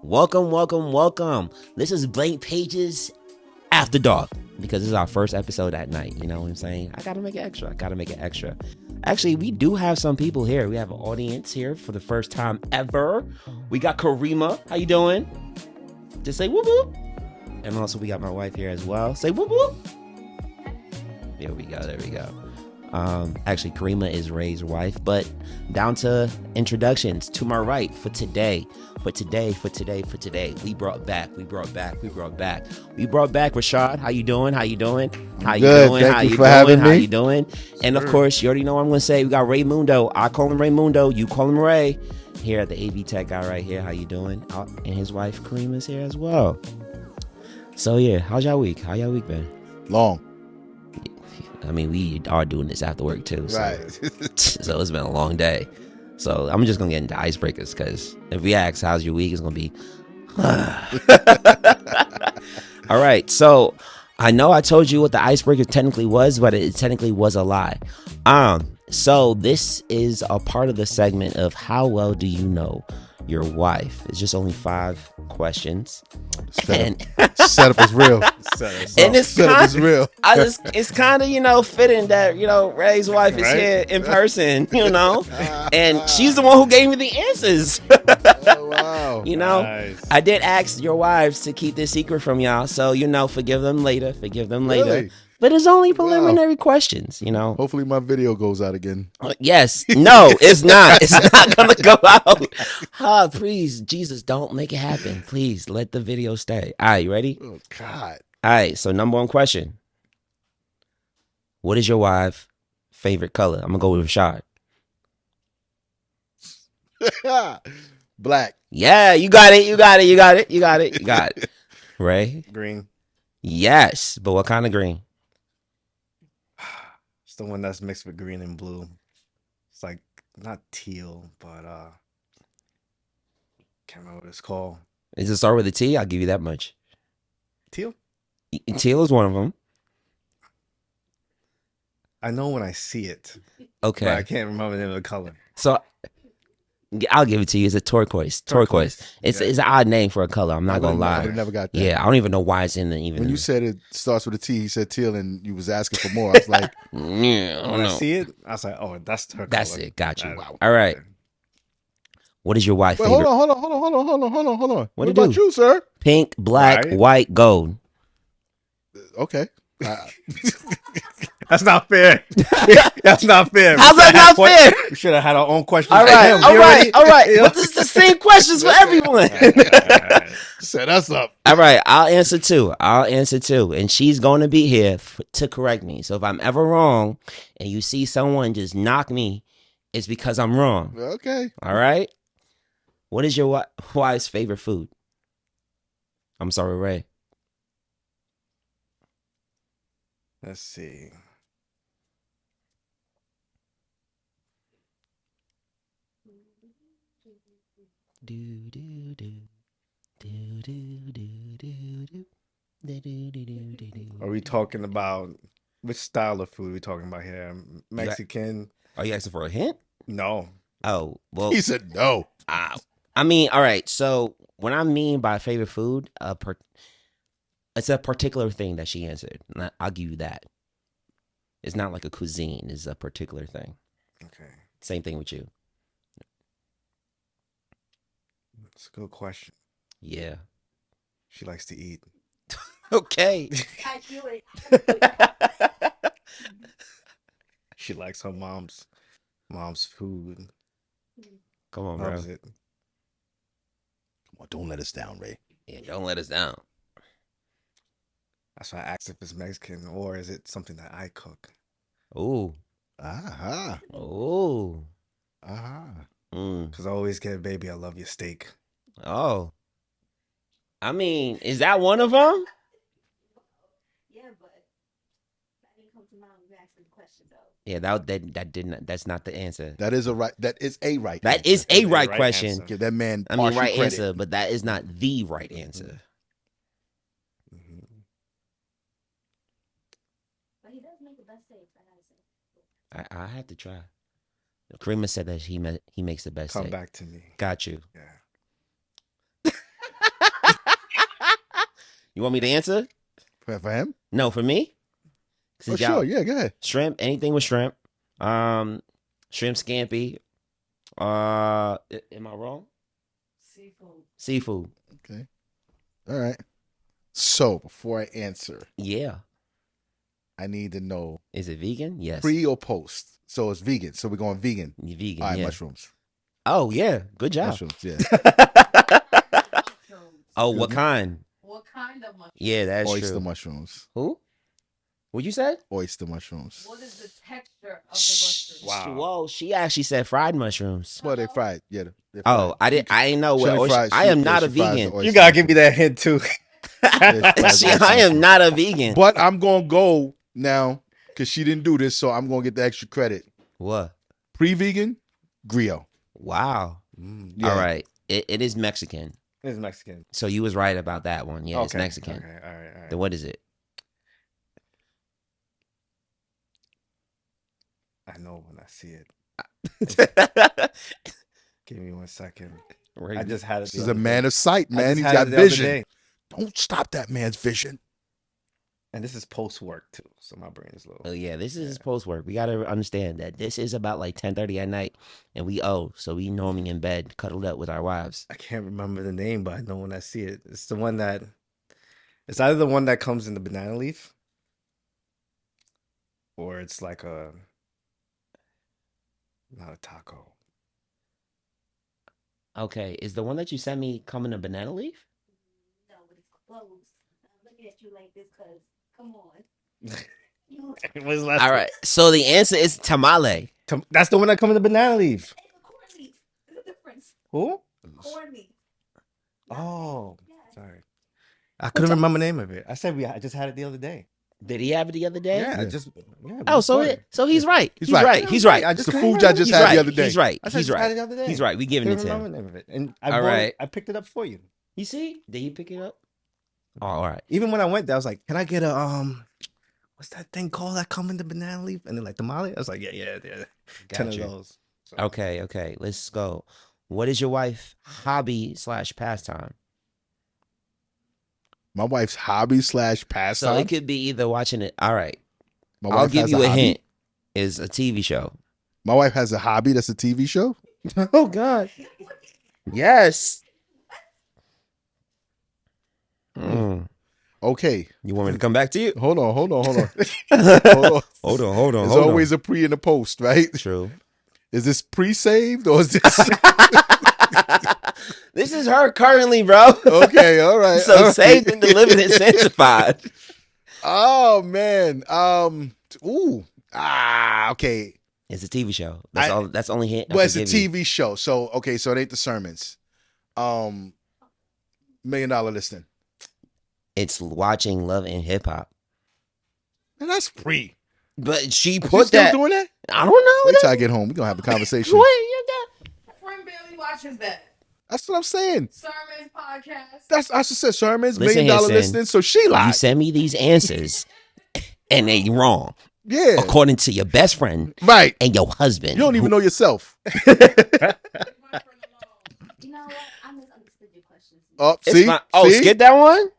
Welcome. This is Blank Pages After Dark because this is our first episode at night. You know what I'm saying? I gotta make it extra. Actually, we do have some people here. We have an audience here for the first time ever. We got Karima. How you doing? Just say whoop whoop. And also we got my wife here as well. Say whoop whoop. There we go. Actually, Karima is Ray's wife, but down to introductions to my right for today. We brought back Rashad. How you doing? How you doing? And of course, you already know what I'm going to say. We got Raymundo. I call him Raymundo. You call him Ray. Here at the AV Tech guy right here. How you doing? And his wife Karima's here as well. So yeah, how's y'all week? How y'all week been? Long. I mean, we are doing this after work too. So, Right. so it's been a long day. So I'm just going to get into icebreakers because if we ask how's your week, it's going to be... All right. So I know I told you what the icebreaker technically was, but it technically was a lie. So this is a part of the segment of how well do you know your wife? It's just only 5 questions. Setup is real. And Setup is real. It's kind of, fitting that, Ray's wife is here in person, and she's the one who gave me the answers. Oh, wow. Nice. I did ask your wives to keep this secret from y'all. So, forgive them later. Really? But it's only preliminary questions, Hopefully my video goes out again. Yes. No, it's not. It's not going to go out. Please, Jesus, don't make it happen. Please let the video stay. All right, you ready? Oh, God. All right, so number 1 question. What is your wife's favorite color? I'm going to go with Rashad. Black. Yeah, you got it. Ray? Green. Yes, but what kind of green? It's the one that's mixed with green and blue. It's like not teal, but can't remember what it's called. Does it start with a T? I'll give you that much. Teal? Teal is one of them. I know when I see it, Okay. but I can't remember the name of the color. So I'll give it to you. It's a turquoise. It's an odd name for a color. I'm not gonna I lie. would've never got that. Yeah, I don't even know why it's in the even. When you said it starts with a T, he said teal, and you was asking for more. I was like, yeah, I don't When I know. see it, I was like, oh, that's her That's color. it. Got you. Wow. All right. What is your wife wait, favorite? hold on. What it about do? you, sir? Pink, black, Right. white, gold. Okay. That's not fair. That's not fair. How's that not fair? We should have had our own questions. All right. Yeah. But this is the same questions for everyone. Set us up. All right, I'll answer two, and she's going to be here to correct me. So if I'm ever wrong, and you see someone just knock me, it's because I'm wrong. Okay. All right. What is your wife's favorite food? I'm sorry, Ray. Let's see. Are we talking about which style of food are we talking about here? Mexican? Are you asking for a hint? No. Oh, well, He said no. I mean, all right. So what I mean by favorite food, it's a particular thing that she answered. And I'll give you that. It's not like a cuisine. It's a particular thing. Okay. Same thing with you. That's a good question. Yeah. She likes to eat. Okay. I feel it. She likes her mom's food. Come on, bro. Loves it. Come on, don't let us down, Ray. Yeah, don't let us down. That's why I asked if it's Mexican or is it something that I cook. Ooh. Aha. Ooh. Aha. Because I always get, baby, I love your steak. Oh. I mean, is that one of them? Yeah, but that didn't come to mind when you asked the question, though. Yeah, that didn't. That's not the answer. That is a right. That is a right. That answer. is a right right question. answer. Give that man. I mean, partial right credit. answer, but that is not the right answer. Mhm. But he does make the best steaks, I gotta say. I have to try. Karima said that he makes the best Come steak. back to me. Got you. Yeah. You want me to answer? For him? No, for me. Oh, Since y'all- sure. Yeah, go ahead. Shrimp, anything with shrimp. Shrimp scampi. Am I wrong? Seafood. Okay. All right. So before I answer, Yeah. I need to know Is it vegan? Yes. pre or post. So it's vegan. So we're going vegan. You vegan. All right, yeah. mushrooms. Oh yeah. Good job. Mushrooms, yeah. Oh, what kind? What kind of mushroom? Yeah, that's Oyster true. mushrooms. Who? What you said? Oyster mushrooms. What is the texture of the mushroom? Wow. Whoa, she actually said fried mushrooms. Well, they fried. Yeah, they're Oh, fried. I didn't know what She only oyster. fries- I she- am yeah, not a she fries the vegan. oyster. You gotta give me that hint too. See, I am not a vegan. But I'm going to go now because she didn't do this, so I'm going to get the extra credit. What? Pre-vegan, griot. Wow. Yeah. All right. It is Mexican. It's Mexican. So you was right about that one. Yeah, it's Mexican. Okay, all right. Then what is it? I know when I see it. Give me 1 second. Right. I just had it. This is a man of sight, I man. just He's had got it the other vision. day. Don't stop that man's vision. And this is post work too, so my brain is low. Oh yeah, this is his post work. We gotta understand that this is about like 10:30 at night, and so we normally in bed, cuddled up with our wives. I can't remember the name, but I know when I see it. It's the one that. It's either the one that comes in the banana leaf, or it's like not a taco. Okay, is the one that you sent me coming a banana leaf? No, but it's close. I'm looking at you like this because, come on. You What's the last All one? right, so the answer is tamale. That's the one that comes in the banana leaf. and the corn leaf. There's a difference. Who? Corn leaf. Oh, Yes. sorry. I couldn't remember the name of it. I said I just had it the other day. Did he have it the other day? Yeah, Yeah. we Oh, so bought it. he's right. He's He's right. right. He's right. I It's just the couldn't food I remember. just He's had right. the other day. He's right. I said He's I just had right. it the other day. He's right. We giving it Couldn't to remember him. the name of it, and I All bought right. it. I picked it up for you. You see? Did he pick it up? Oh, all right. Even when I went there, I was like, "Can I get a what's that thing called that come in the banana leaf?" And then like tamale. I was like, "Yeah, 10 of Got you. those." So, Okay. Let's go. What is your wife hobby/pastime? My wife's hobby / So pastime. it could be either watching it. All right. My I'll wife give has you a hobby. hint. Is a TV show. My wife has a hobby that's a TV show. Oh God. Yes. Mm. Okay, You want me to come back to you? hold on. Hold on. hold on. There's always a pre and a post, right? True. Is this pre-saved or is this This is her currently, bro. okay? All right. So all right. saved and delivered and sanctified. Oh man. Okay. It's a TV show. That's only hint. I Well, it's can a give you. TV show. So okay, so it ain't the sermons. $1 million listening. It's watching Love and Hip Hop. And that's pre. But she You put still that. doing that? I don't know. Wait till I get home. We're gonna have a conversation. Wait, you got- My friend barely watches that. That's what I'm saying. Sermons, podcast. That's I just said sermons, Listen $1 million here, listening. So she You lied. send me these answers, and they wrong Yeah. according to your best friend Right. and your husband. You don't even know yourself. Leave my friend alone. You know what? I misunderstood your question. Oh, It's see? fine. Oh, See? skip that one.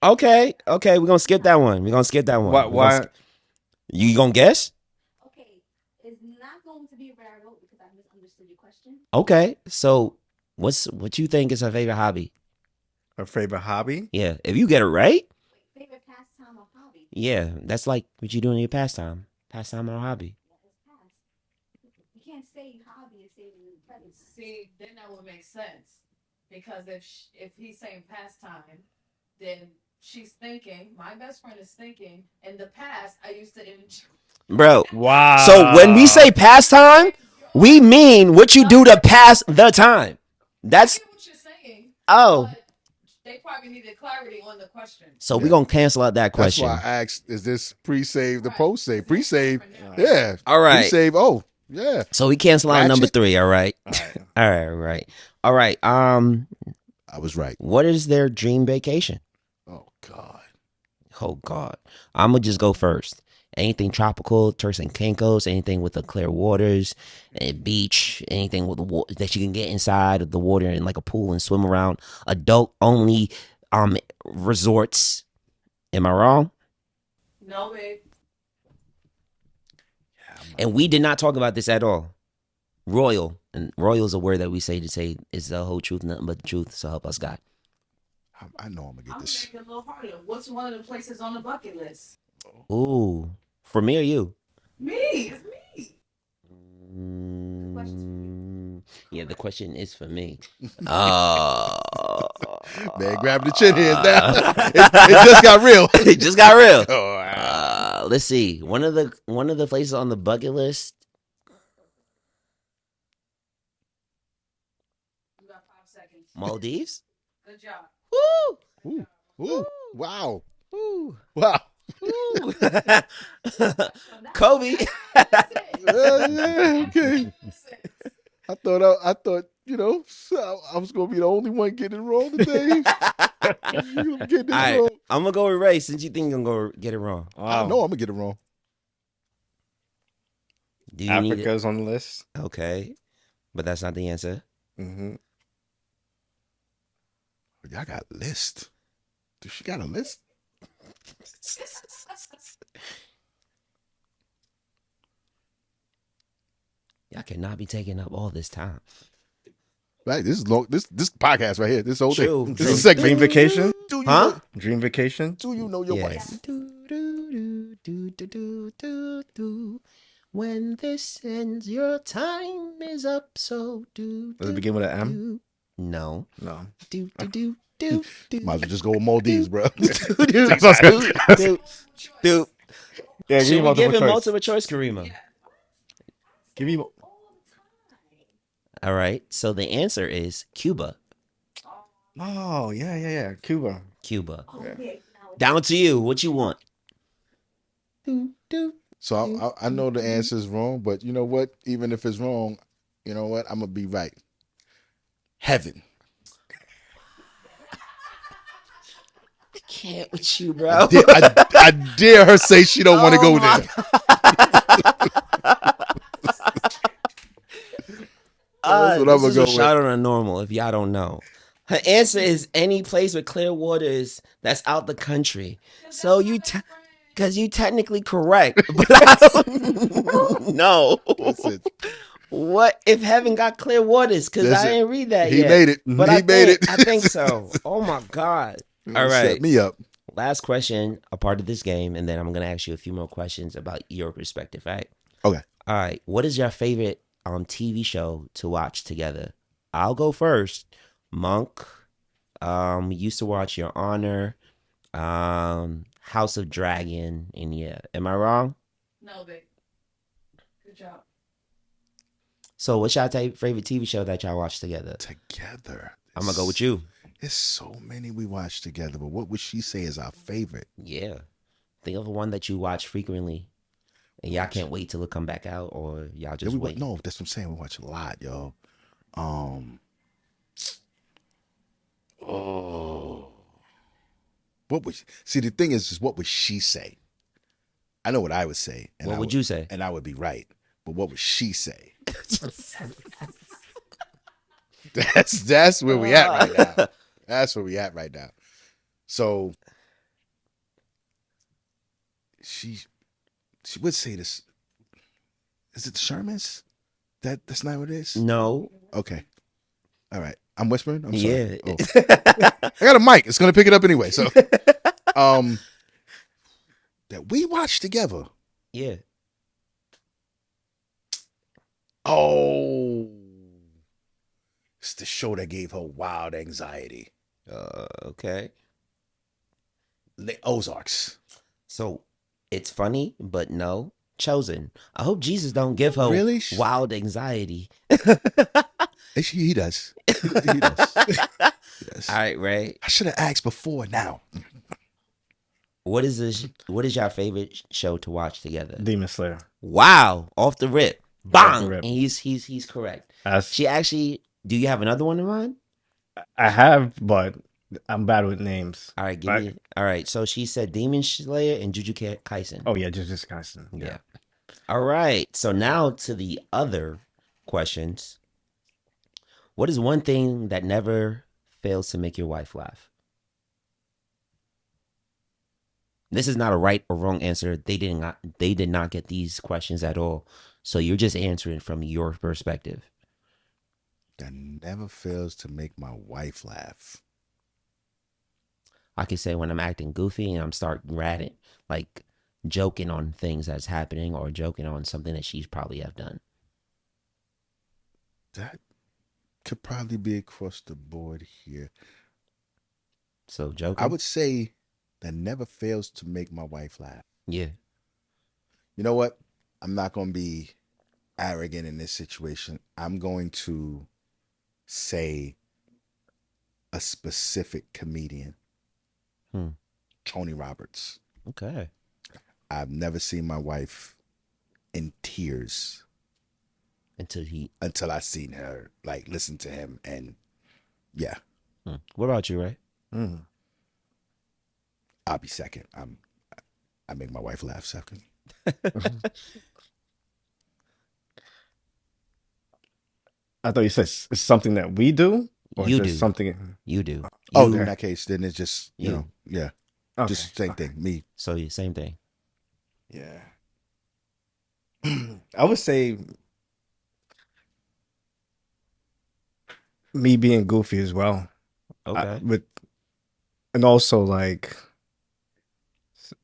Okay, we're gonna skip that one. We're gonna skip that one. Why? We're gonna skip- You gonna guess? Okay, it's not going to be where I wrote because I misunderstood your question. Okay, so what you think is her favorite hobby? Her favorite hobby? Yeah, if you get it right, Wait, favorite pastime or hobby? yeah, that's like what you do in your pastime or hobby. That is past. You can't say hobby and say it in the present. See, then that would make sense. Because if he's saying pastime, then she's thinking, my best friend is thinking, in the past, I used to enjoy. Bro, Wow. so when we say pastime, we mean what you do to pass the time. I That's get what you're saying. oh. But they probably needed clarity on the question. So we're gonna cancel out that That's question. why I asked, is this pre-saved or Right. post-save? Because he's Pre-save. different now. Yeah. All right. Pre-save. Oh, yeah. So we cancel out Ratchet. number 3. All right. All right. All right. I was right. What is their dream vacation? Oh, God. Oh God. I'm gonna just go first. Anything tropical, Turks and Caicos, anything with the clear waters, a beach, anything with the that you can get inside of the water in like a pool and swim around. Adult only resorts. Am I wrong? No, babe. And we did not talk about this at all. Royal, and royal is a word that we say to say is the whole truth, nothing but the truth. So help us God. I know I'm gonna get I'm this. making it a little harder. What's one of the places on the bucket list? Ooh, for me or you? Me. It's me. Yeah, the question is for me. Man, grab the chin hands now. It just got real. It just got real. Oh, wow. Let's see. One of the places on the bucket list. You got 5 seconds. Maldives. Good job. Woo! Ooh, wow. Woo! Wow. Woo! Kobe. Yeah, okay. I thought, I was gonna be the only one getting it wrong today. You getting this All right, wrong. I'm gonna go with Ray since you think I'm gonna get it wrong. I know I'm gonna get it wrong. Do you need it? Africa's on the list. Okay, but that's not the answer. Mm-hmm. Y'all got a list. Does she got a list? Y'all cannot be taking up all this time. Right, this is long. This podcast right here. This whole True. thing. This is a segment. Dream vacation. Do you Huh? know? Dream vacation. Do you know your Yeah. wife? When this ends, your time is up. So Does it begin with an M? No. No. Might as well just go with Maldives, bro. That's what I was gonna- Yeah, Should we give him choice. multiple choice, Karima? Give me. All the time. All right. So the answer is Cuba. Oh yeah. Cuba. Cuba. Oh, yeah. Now it's Down to you. What you want? So I know the answer is wrong, but you know what? Even if it's wrong, you know what? I'm gonna be right. Heaven. I can't with you, I bro. dare her say she don't want to go my- there. That's what I'm this gonna is go a with. shot on a normal. If y'all don't know, her answer is any place with clear waters that's out the country. So because you technically correct, but I don't know. That's it. What if heaven got clear waters? Because That's I it. didn't read that He yet. made it. But He I made think, it. I think so. Oh my God. All Set right. me up. Last question, a part of this game, and then I'm gonna ask you a few more questions about your perspective. Right? Okay. All right. What is your favorite TV show to watch together? I'll go first. Monk. We used to watch Your Honor. House of Dragon. And yeah, am I wrong? No, babe. Good job. So what's your favorite TV show that y'all watch together? Together. I'm gonna go with you. There's so many we watch together, but what would she say is our favorite? Yeah. Think of one that you watch frequently. And y'all can't wait till it come back out, or y'all just wait. No, that's what I'm saying. We watch a lot, yo. What would see? The thing is what would she say? I know what I would say. And What would you say? And I would be right. But what would she say? That's where we at right now. That's where we at right now. So she would say this. Is it the Shermans? That's not what it is? No. Okay. All right. I'm whispering? I'm sorry. Yeah. Oh. I got a mic. It's gonna pick it up anyway. So that we watched together. Yeah. Oh. It's the show that gave her wild anxiety. Okay. Ozarks. So it's funny, but no. Chosen. I hope Jesus don't give her Really? wild anxiety. He does. He does. Yes. All right, Ray. I should have asked before now. What is your favorite show to watch together? Demon Slayer. Wow, off the rip. Bang. the rip. And he's correct. That's, She actually, do you have another one in mind? I have, but I'm bad with names. All right, give Right. me. All right, so she said Demon Slayer and Jujutsu Kaisen. Oh yeah, just Kaisen. Yeah. All right. So now to the other questions. What is one thing that never fails to make your wife laugh? This is not a right or wrong answer. They did not get these questions at all. So you're just answering from your perspective. That never fails to make my wife laugh. I could say when I'm acting goofy and I'm start ratting, like joking on things that's happening or joking on something that she's probably have done. That could probably be across the board here. So joking. I would say that never fails to make my wife laugh. Yeah. You know what? I'm not going to be arrogant in this situation. I'm going to say a specific comedian. Tony Roberts. Okay. I've never seen my wife in tears until I seen her, like, listen to him, and yeah. What about you, Ray? I'll be second. I make my wife laugh second. I thought you said it's something that we do, or You just do. something. You do. Oh, You- in that case, then it's just you know, yeah, Okay. just same thing. Me. So yeah, same thing. Yeah. I would say me being goofy as well. Okay. And also like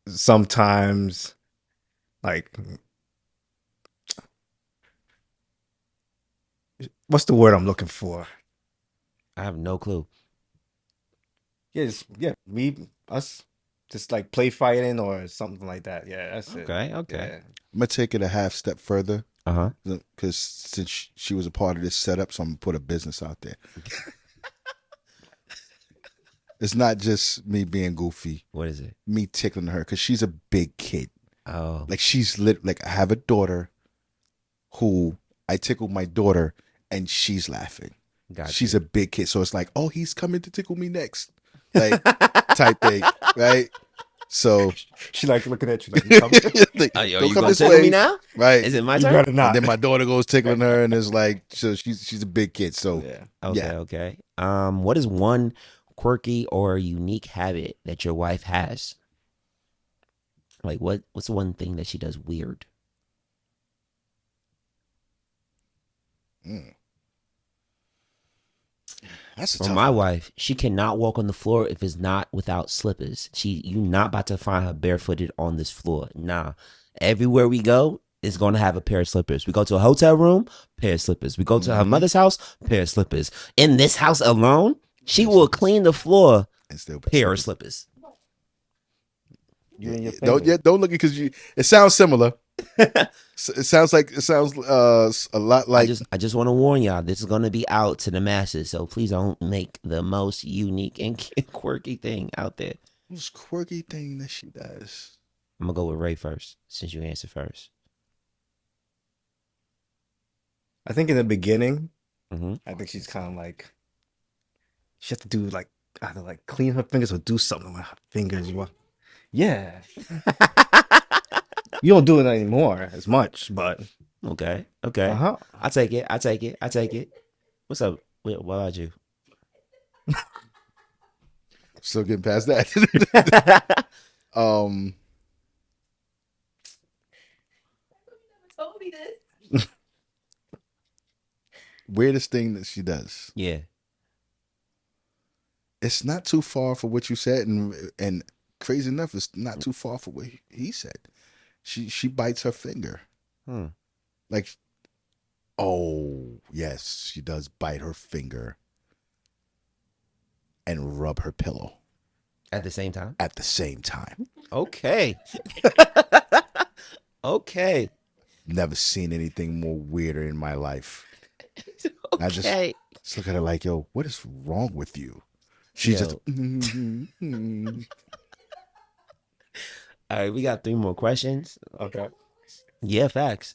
sometimes like what's the word I'm looking for? I have no clue. Us just like play fighting or something like that. Yeah, that's it. Okay. Yeah. I'm gonna take it a half step further Uh-huh. because since she was a part of this setup, so I'm gonna put a business out there. It's not just me being goofy. What is it? Me tickling her because she's a big kid. Oh. Like she's like I have a daughter who I tickle my daughter and she's laughing. Gotcha. She's a big kid, so it's like, oh, he's coming to tickle me next, like type thing, right? So She like looking at you like, you coming? like, Are you don't come gonna this tickle way, me now? right? Is it my You turn? better not. And then my daughter goes tickling her, and it's like, so she's a big kid. So Yeah. Okay, yeah. okay. What is one quirky or unique habit that your wife has? Like what's one thing that she does weird? That's a For tough my one. wife, she cannot walk on the floor if it's not without slippers. You not about to find her barefooted on this floor. Nah. Everywhere we go, is going to have a pair of slippers. We go to a hotel room, pair of slippers. We go to her mother's house, pair of slippers. In this house alone, she will clean the floor, And still pair of slippers. You and your Don't finger. don't look at because it sounds similar. It sounds a lot like I just want to warn y'all, this is going to be out to the masses, so please don't make the most unique and quirky thing out there. this quirky thing that she does. I'm going to go with Ray first, since you answered first. I think in the beginning, Mm-hmm. I think she's kind of like she has to do like either like clean her fingers or do something with her fingers. Yeah, you don't do it anymore as much, but Okay. Okay. uh-huh. I take it. I take it. I take it. What's up? What about you? Still getting past that. Told me this. Weirdest thing that she does. Yeah. It's not too far for what you said, and crazy enough, it's not too far for what he said. She bites her finger. Like, oh yes, she does bite her finger and rub her pillow At the same time? at the same time. Okay. Okay. Never seen anything more weirder in my life. I just Okay. look at her like, yo, what is wrong with you? She's Yo. just All right, we got 3 more questions. Okay. Yeah, facts.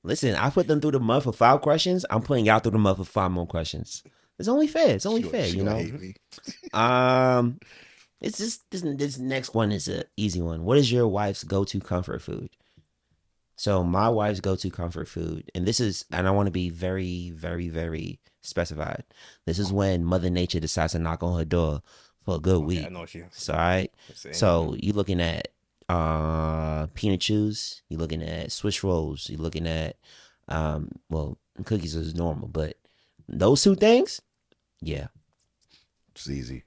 Listen, I put them through the mud for 5 questions. I'm putting y'all through the mud for 5 more questions. It's only fair. It's only fair, she you gonna know. hate me. It's just this next one is an easy one. What is your wife's go-to comfort food? So my wife's go-to comfort food, and I want to be very, very, very specified. This is when Mother Nature decides to knock on her door for a good week. Yeah, I know what you. So, all right. So you looking at peanut chews. You're looking at Swiss rolls. You're looking at well, cookies is normal, but those two things, yeah. It's easy.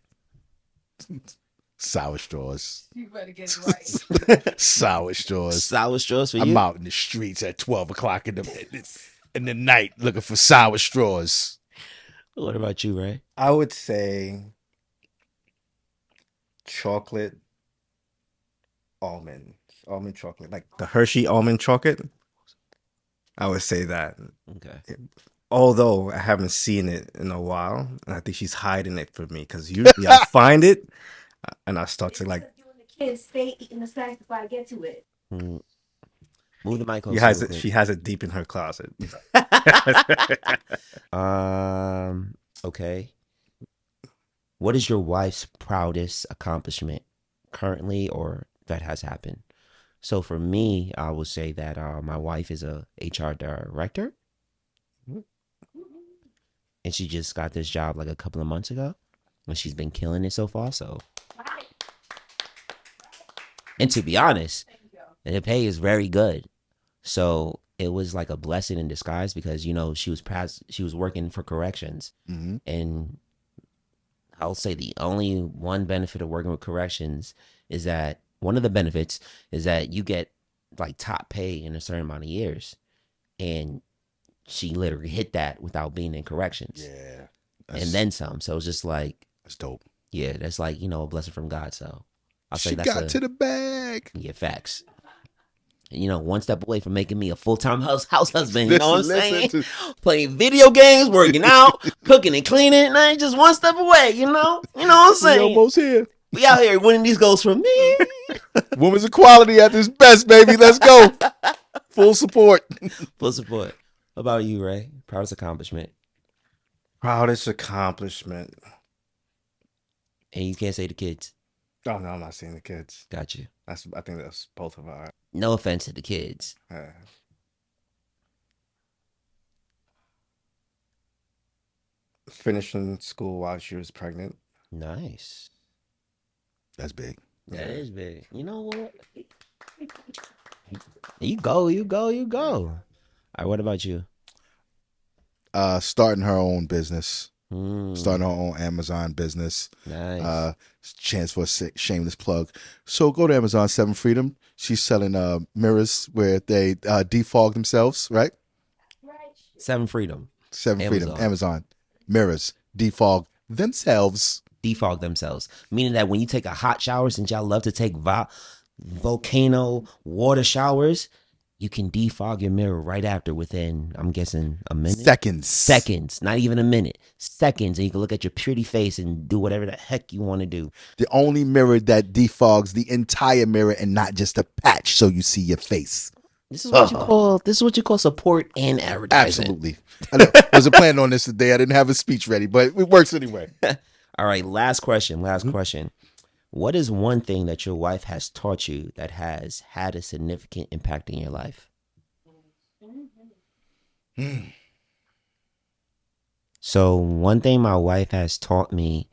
Sour straws. You better get it right. Sour straws. Sour straws for you. I'm out in the streets at 12 o'clock in the night looking for sour straws. What about you, Ray? I would say chocolate almond chocolate, like the Hershey almond chocolate. I would say that. Okay. Although I haven't seen it in a while, and I think she's hiding it from me because usually I find it and I start to like. Because you and the kids stay eating the snacks before I get to it. Mm. Move the mic She closer. has real it. quick. She has it deep in her closet. Okay. What is your wife's proudest accomplishment currently or that has happened? So for me, I will say that my wife is a HR director. And she just got this job like a couple of months ago. And she's been killing it so far. So, and to be honest, the pay is very good. So it was like a blessing in disguise because, you know, she was working for corrections. Mm-hmm. And I'll say the only one benefit of working with corrections is that one of the benefits is that you get like top pay in a certain amount of years. And she literally hit that without being in corrections. Yeah. And then some. So it's just like, that's dope. yeah, that's like, you know, a blessing from God. So I'll say She that's got to the bag. yeah, facts. And, you know, one step away from making me a full-time house husband. You know what I'm saying? Playing video games, working out, cooking and cleaning. And I ain't just one step away, you know? You know what I'm saying? We almost here. We out here winning these goals for me. Women's equality at its best, baby. Let's go. Full support. Full support. What about you, Ray? Proudest accomplishment. Proudest accomplishment. And you can't say the kids. Oh no, I'm not seeing the kids. Got you. I think that's both of our. No offense to the kids. Finishing school while she was pregnant. Nice. That's big. That is big. You know what? You go. All right, what about you? Starting her own business. Mm, Starting her own Amazon business. nice. Chance for a shameless plug. So go to Amazon 7 Freedom. She's selling mirrors where they defog themselves, right? Right. 7 Freedom. 7 Freedom. Amazon. Amazon. Mirrors. Defog themselves. Defog themselves. Meaning that when you take a hot shower, since y'all love to take volcano water showers, you can defog your mirror right after within, I'm guessing, a minute? Seconds. Not even a minute. Seconds. And you can look at your pretty face and do whatever the heck you want to do. The only mirror that defogs the entire mirror and not just a patch so you see your face. This is what you call support and advertising. Absolutely. I wasn't planning on this today. I didn't have a speech ready, but it works anyway. All right, last question. What is one thing that your wife has taught you that has had a significant impact in your life? So one thing my wife has taught me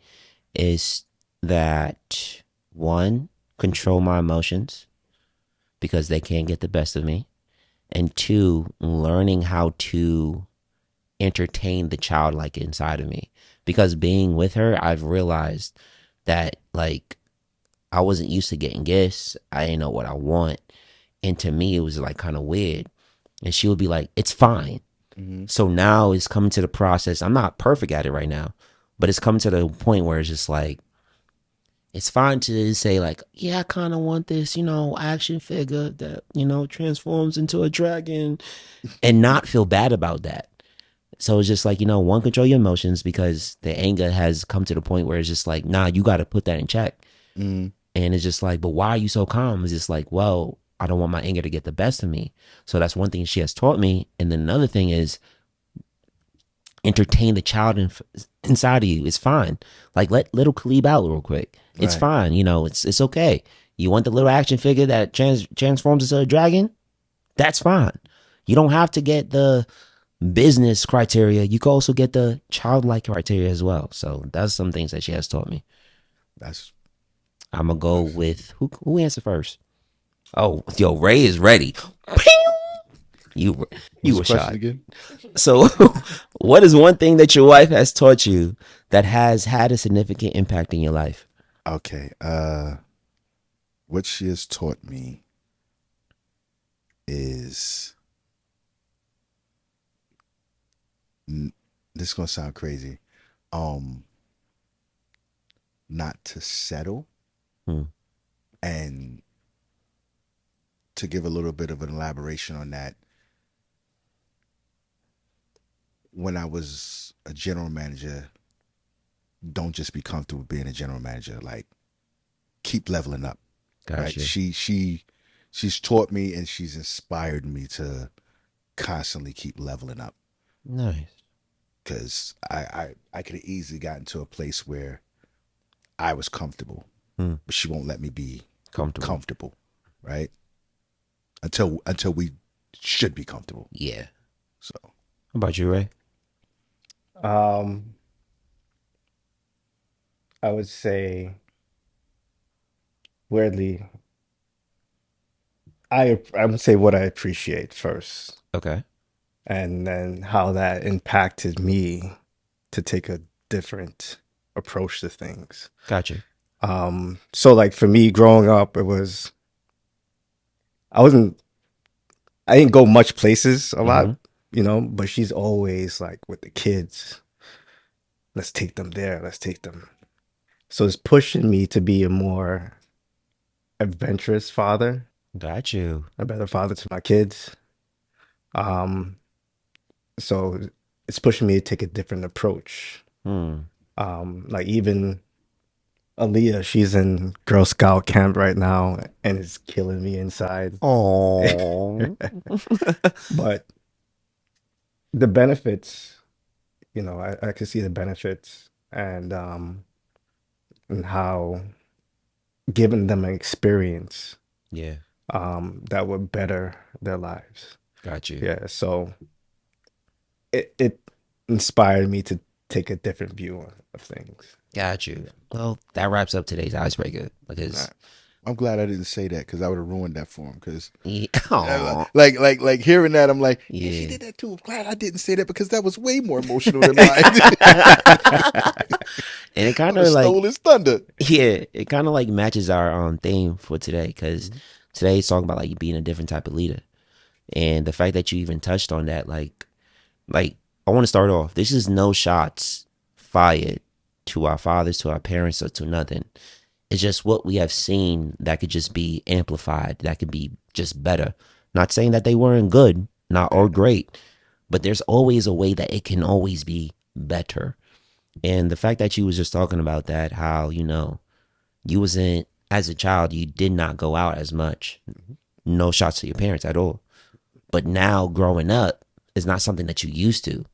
is that, one, control my emotions because they can't get the best of me. And two, learning how to entertain the childlike inside of me. Because being with her, I've realized that, like, I wasn't used to getting gifts. I didn't know what I want. And to me, it was like kind of weird. And she would be like, it's fine. Mm-hmm. So now it's coming to the process. I'm not perfect at it right now, but it's coming to the point where it's just like, it's fine to say like, yeah, I kind of want this, you know, action figure that, you know, transforms into a dragon and not feel bad about that. So it's just like, you know, one, control your emotions because the anger has come to the point where it's just like, nah, you got to put that in check. Mm-hmm. And it's just like, but why are you so calm? It's just like, well, I don't want my anger to get the best of me. So that's one thing she has taught me. And then another thing is entertain the child inside of you. It's fine. Like let little Khalib out real quick. It's Right. fine. You know, it's okay. You want the little action figure that transforms into a dragon? That's fine. You don't have to get the business criteria. You can also get the childlike criteria as well. So that's some things that she has taught me. That's I'm gonna go with who answered first? Oh, yo, Ray is ready. You What's you the were question shot. again? So, what is one thing that your wife has taught you that has had a significant impact in your life? Okay. What she has taught me is this is gonna sound crazy. Um, not to settle, Hmm. and to give a little bit of an elaboration on that. When I was a general manager, don't just be comfortable being a general manager. Like, keep leveling up. Right? Gotcha. She's taught me and she's inspired me to constantly keep leveling up. Nice. Because I could have easily gotten to a place where I was comfortable, Hmm. but she won't let me be Comfortable. comfortable, right? Until we should be comfortable. Yeah. So How about you, Ray? Um, I would say weirdly, I would say what I appreciate first, Okay. and then how that impacted me to take a different approach to things. Gotcha. So like for me growing up, it was I wasn't I didn't go much places a lot, Mm-hmm. but she's always like with the kids. Let's take them there. Let's take them. So it's pushing me to be a more adventurous father, Got you. a better father to my kids. Um, so it's pushing me to take a different approach. Hmm. Like even Aaliyah, she's in Girl Scout camp right now and it's killing me inside. Oh. But the benefits, I can see the benefits and how giving them an experience Yeah. that would better their lives. Got you. Yeah, so it inspired me to take a different view of things. Got you. Well, that wraps up today's icebreaker because I'm glad I didn't say that because I would have ruined that for him. Because Aw. like hearing that, I'm like, yeah, she Yeah. did that too. I'm glad I didn't say that because that was way more emotional than mine. And it I kind would have of like, stole his thunder. yeah, it kind of like matches our theme for today because today's talking about like being a different type of leader. And the fact that you even touched on that, like I want to start off. This is no shots fired to our fathers, to our parents, or to nothing. It's just what we have seen that could just be amplified, that could be just better. Not saying that they weren't good, not or great, but there's always a way that it can always be better. And the fact that you was just talking about that, how, you wasn't, as a child, you did not go out as much. No shots to your parents at all. But now growing up is not something that you used to.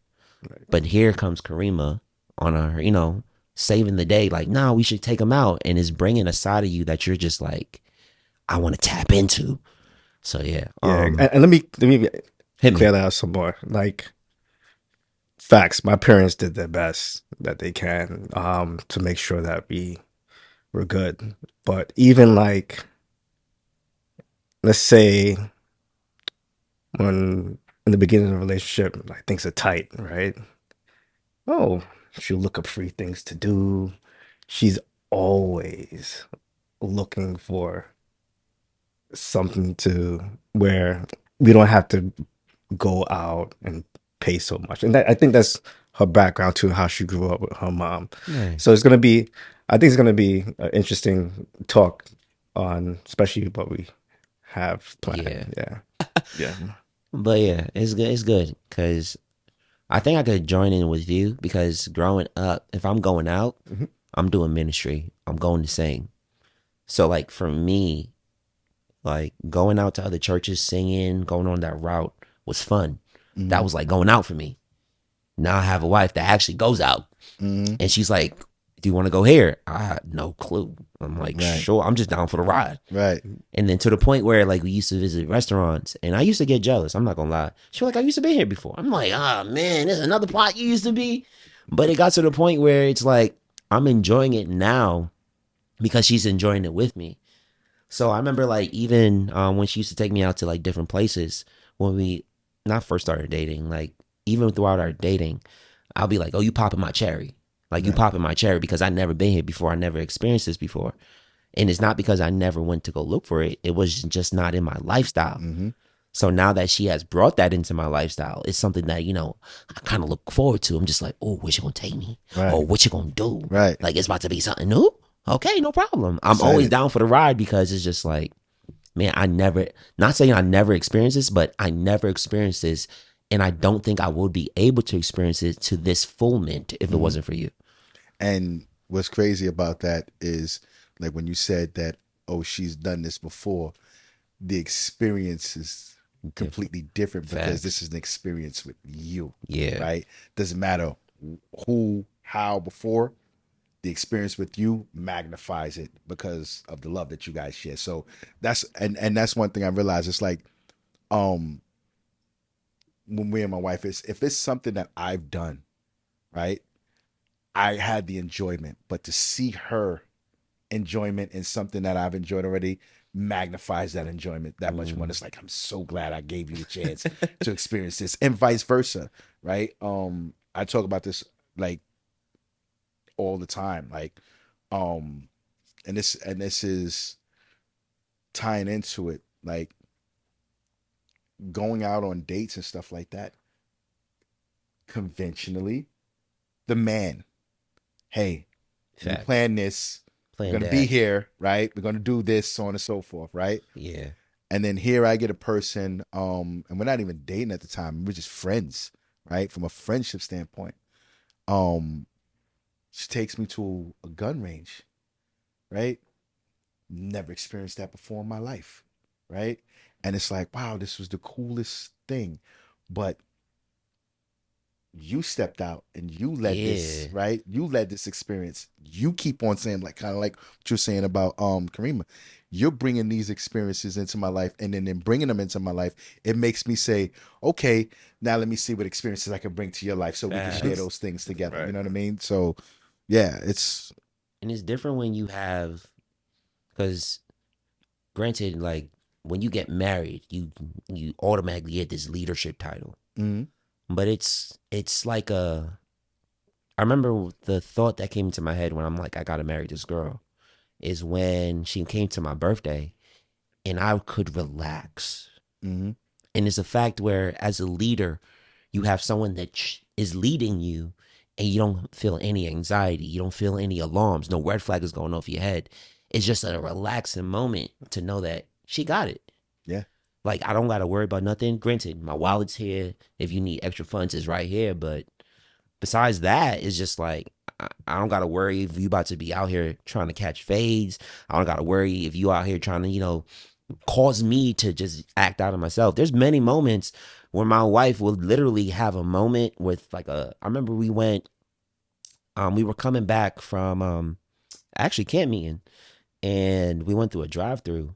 Right. But here comes Karima on her, saving the day. Like, no, we should take them out. And is bringing a side of you that you're just like, I want to tap into. So, yeah. Yeah, and let me Hit clear me. that out some more. Like facts, my parents did their best that they can to make sure that we were good. But even like let's say when in the beginning of a relationship, like things are tight, right? Oh, she'll look up free things to do. She's always looking for something to where we don't have to go out and pay so much. And I think that's her background too, how she grew up with her mom. Nice. So I think it's gonna be an interesting talk on especially what we have planned. Yeah. But yeah, it's good. It's good because I think I could join in with you because growing up, if I'm going out, Mhm. I'm doing ministry. I'm going to sing. So like for me, like going out to other churches, singing, going on that route was fun. That was like going out for me. Now I have a wife that actually goes out, and she's like, "Do you want to go here?" I had no clue. I'm like, Right. "Sure, I'm just down for the ride." Right. And then to the point where like we used to visit restaurants, and I used to get jealous. I'm not gonna lie. She was like, "I used to be here before." I'm like, "Ah, man, there's another pot you used to be." But it got to the point where it's like I'm enjoying it now because she's enjoying it with me. So I remember like even when she used to take me out to like different places when we not first started dating, like even throughout our dating, I'll be like, "Oh, you popping my cherry." Like you Right. popping my cherry because I never been here before. I never experienced this before. And it's not because I never went to go look for it. It was just not in my lifestyle. Mm-hmm. So now that she has brought that into my lifestyle, it's something that, you know, I kind of look forward to. I'm just like, oh, where you gonna take me? Right. Oh, what you gonna do? Right. Like it's about to be something new? Okay, no problem. I'm Excited. always down for the ride because it's just like, man, I never, not saying I never experienced this, but I never experienced this. And I don't think I would be able to experience it to this fullment if it wasn't for you. And what's crazy about that is like when you said that, oh, she's done this before, the experience is completely different because Facts. this is an experience with you. Yeah. Right? Doesn't matter who, how before. The experience with you magnifies it because of the love that you guys share. So that's and that's one thing I realized. It's like when me and my wife is if it's something that I've done, right? I had the enjoyment, but to see her enjoyment in something that I've enjoyed already magnifies that enjoyment that much more. It's like I'm so glad I gave you the chance to experience this, and vice versa, right? I talk about this like all the time, like, and this is tying into it, like going out on dates and stuff like that. Conventionally, the man, hey, we Fact. plan this. Playing We're gonna that. be here, right? We're gonna do this, so on and so forth, right? Yeah. And then here I get a person, and we're not even dating at the time. We're just friends, right? From a friendship standpoint. She takes me to a gun range, right? Never experienced that before in my life, right? And it's like, wow, this was the coolest thing. But you stepped out and you led this, Yeah. right? You led this experience. You keep on saying, like, kind of like what you're saying about Karima. You're bringing these experiences into my life, and then in bringing them into my life, it makes me say, okay, now let me see what experiences I can bring to your life so we can share Facts. those things together. Right. You know what I mean? So, yeah, it's And it's different when you have, because granted, like when you get married, you automatically get this leadership title. mhm. But it's like I remember the thought that came into my head when I'm like, I gotta marry this girl, is when she came to my birthday and I could relax. Mhm. And it's a fact where as a leader, you have someone that is leading you and you don't feel any anxiety. You don't feel any alarms. No red flag is going off your head. It's just a relaxing moment to know that she got it. Yeah. Like, I don't got to worry about nothing. Granted, my wallet's here. If you need extra funds, it's right here. But besides that, it's just like, I don't got to worry if you about to be out here trying to catch fades. I don't got to worry if you out here trying to, cause me to just act out of myself. There's many moments where my wife will literally have a moment with like I remember we were coming back from actually camp meeting, and we went through a drive through,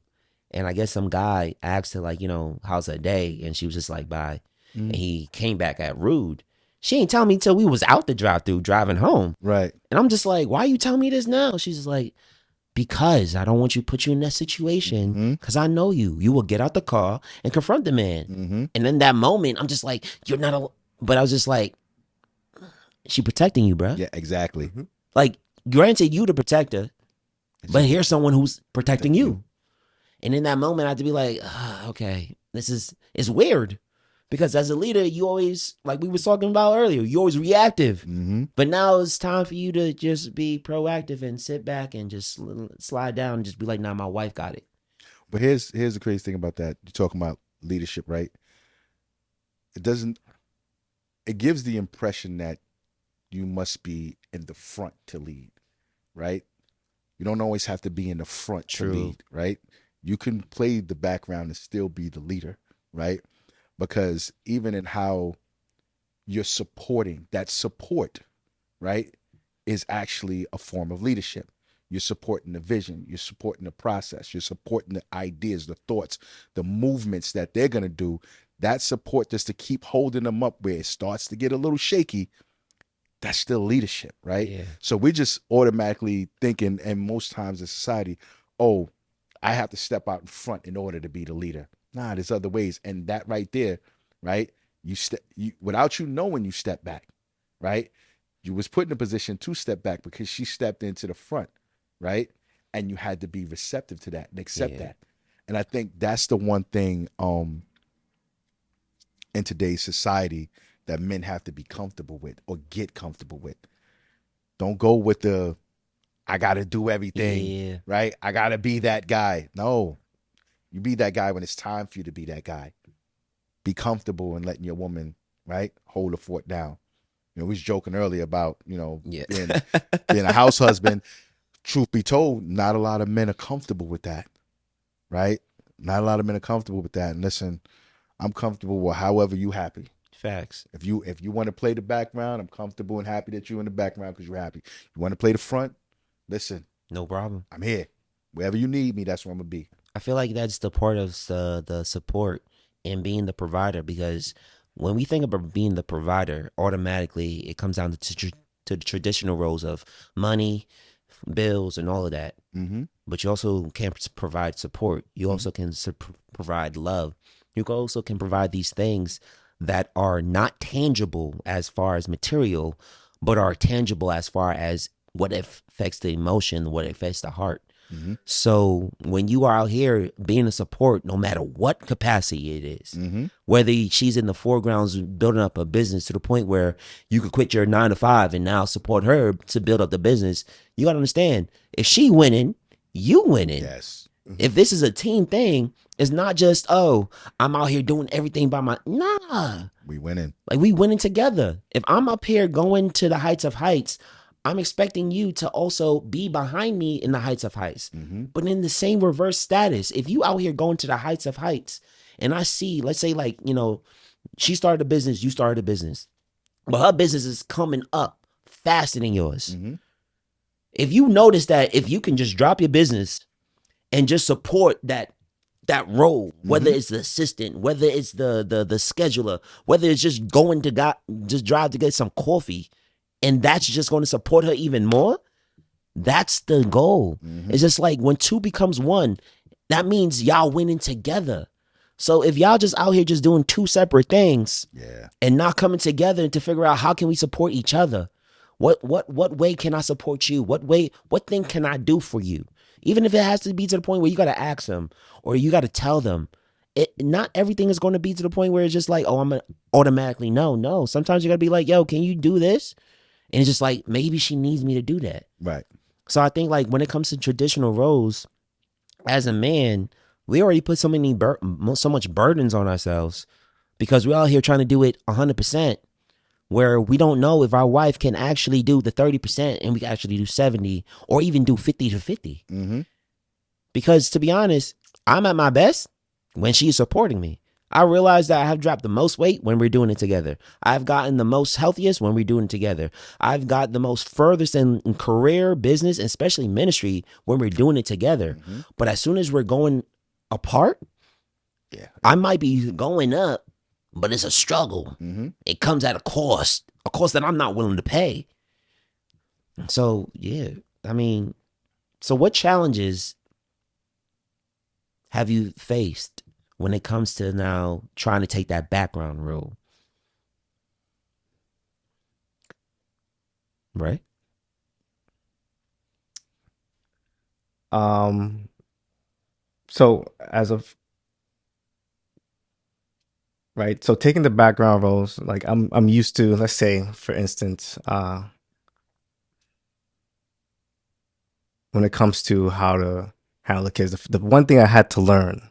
and I guess some guy asked her like, how's her day? And she was just like, bye. Mhm. And he came back at rude. She ain't tell me till we was out the drive through driving home. Right. And I'm just like, why you telling me this now? She's just like, because I don't want you to put you in that situation Mhm. because I know you. You will get out the car and confront the man. Mhm. And in that moment, I'm just like, you're not a. But I was just like, she protecting you, bro. Yeah, exactly. Like, granted, you the protector, but here's someone who's protecting you. And in that moment, I had to be like, okay, it's weird. Because as a leader, you always, like we was talking about earlier, you always reactive. Mhm. But now it's time for you to just be proactive and sit back and just slide down and just be like, nah, my wife got it. But here's the crazy thing about that. You're talking about leadership, right? It gives the impression that you must be in the front to lead, right? You don't always have to be in the front True. to lead, right? You can play the background and still be the leader, right? Because even in how you're supporting, that support, right, is actually a form of leadership. You're supporting the vision, you're supporting the process, you're supporting the ideas, the thoughts, the movements that they're going to do. That support, just to keep holding them up where it starts to get a little shaky, that's still leadership, right? Yeah. So we're just automatically thinking, and most times in society, oh, I have to step out in front in order to be the leader. Nah, there's other ways. And that right there, right? You without you knowing, you step back, right? You was put in a position to step back because she stepped into the front, right? And you had to be receptive to that and accept Yeah. that. And I think that's the one thing in today's society that men have to be comfortable with or get comfortable with. Don't go with the I gotta do everything, Yeah. right? I gotta be that guy. No, you be that guy when it's time for you to be that guy. Be comfortable in letting your woman, right, hold the fort down. We was joking earlier about, Yeah. being a house husband. Truth be told, not a lot of men are comfortable with that, right? Not a lot of men are comfortable with that. And listen, I'm comfortable with however you happy. Facts. If you want to play the background, I'm comfortable and happy that you're in the background because you're happy. You want to play the front? Listen, No problem. I'm here. Wherever you need me, that's where I'm gonna be. I feel like that's the part of the support and being the provider, because when we think about being the provider, automatically it comes down to the traditional roles of money, bills, and all of that. Mm-hmm. But you also can provide support. You also can provide love. You also can provide these things that are not tangible as far as material, but are tangible as far as what affects the emotion, what affects the heart. Mm-hmm. So when you are out here being a support, no matter what capacity it is, Mm-hmm. whether she's in the foregrounds building up a business to the point where you could quit your 9 to 5 and now support her to build up the business, you got to understand, if she winning, you winning. Yes. If this is a team thing, it's not just, oh, I'm out here doing everything by my, nah. We winning. Like, we winning together. If I'm up here going to the heights of heights, I'm expecting you to also be behind me in the heights of heights. Mm-hmm. But in the same reverse status, if you out here going to the heights of heights, and I see, let's say, like, she started a business, you started a business, but her business is coming up faster than yours. Mm-hmm. If you notice that, if you can just drop your business and just support that role, whether it's the assistant, whether it's the scheduler, whether it's just going to just drive to get some coffee, and that's just going to support her even more, that's the goal. Mm-hmm. It's just like when two becomes one, that means y'all winning together. So if y'all just out here just doing two separate things Yeah. and not coming together to figure out how can we support each other, what way can I support you? What thing can I do for you? Even if it has to be to the point where you got to ask them or you got to tell them. Not everything is going to be to the point where it's just like, oh, I'm going to automatically no. Sometimes you got to be like, yo, can you do this? And it's just like, maybe she needs me to do that. Right. So I think like when it comes to traditional roles, as a man, we already put so much burdens on ourselves because we're out here trying to do it 100%, where we don't know if our wife can actually do the 30% and we can actually do 70 or even do 50 to 50. Mm-hmm. Because to be honest, I'm at my best when she's supporting me. I realize that I have dropped the most weight when we're doing it together. I've gotten the most healthiest when we're doing it together. I've got the most furthest in career, business, and especially ministry when we're doing it together. Mm-hmm. But as soon as we're going apart, Yeah. I might be going up, but it's a struggle. Mm-hmm. It comes at a cost that I'm not willing to pay. So, yeah, I mean, so what challenges have you faced when it comes to now trying to take that background role? Right? So right, so taking the background roles, like I'm used to, let's say, for instance, when it comes to how to handle the kids, the one thing I had to learn,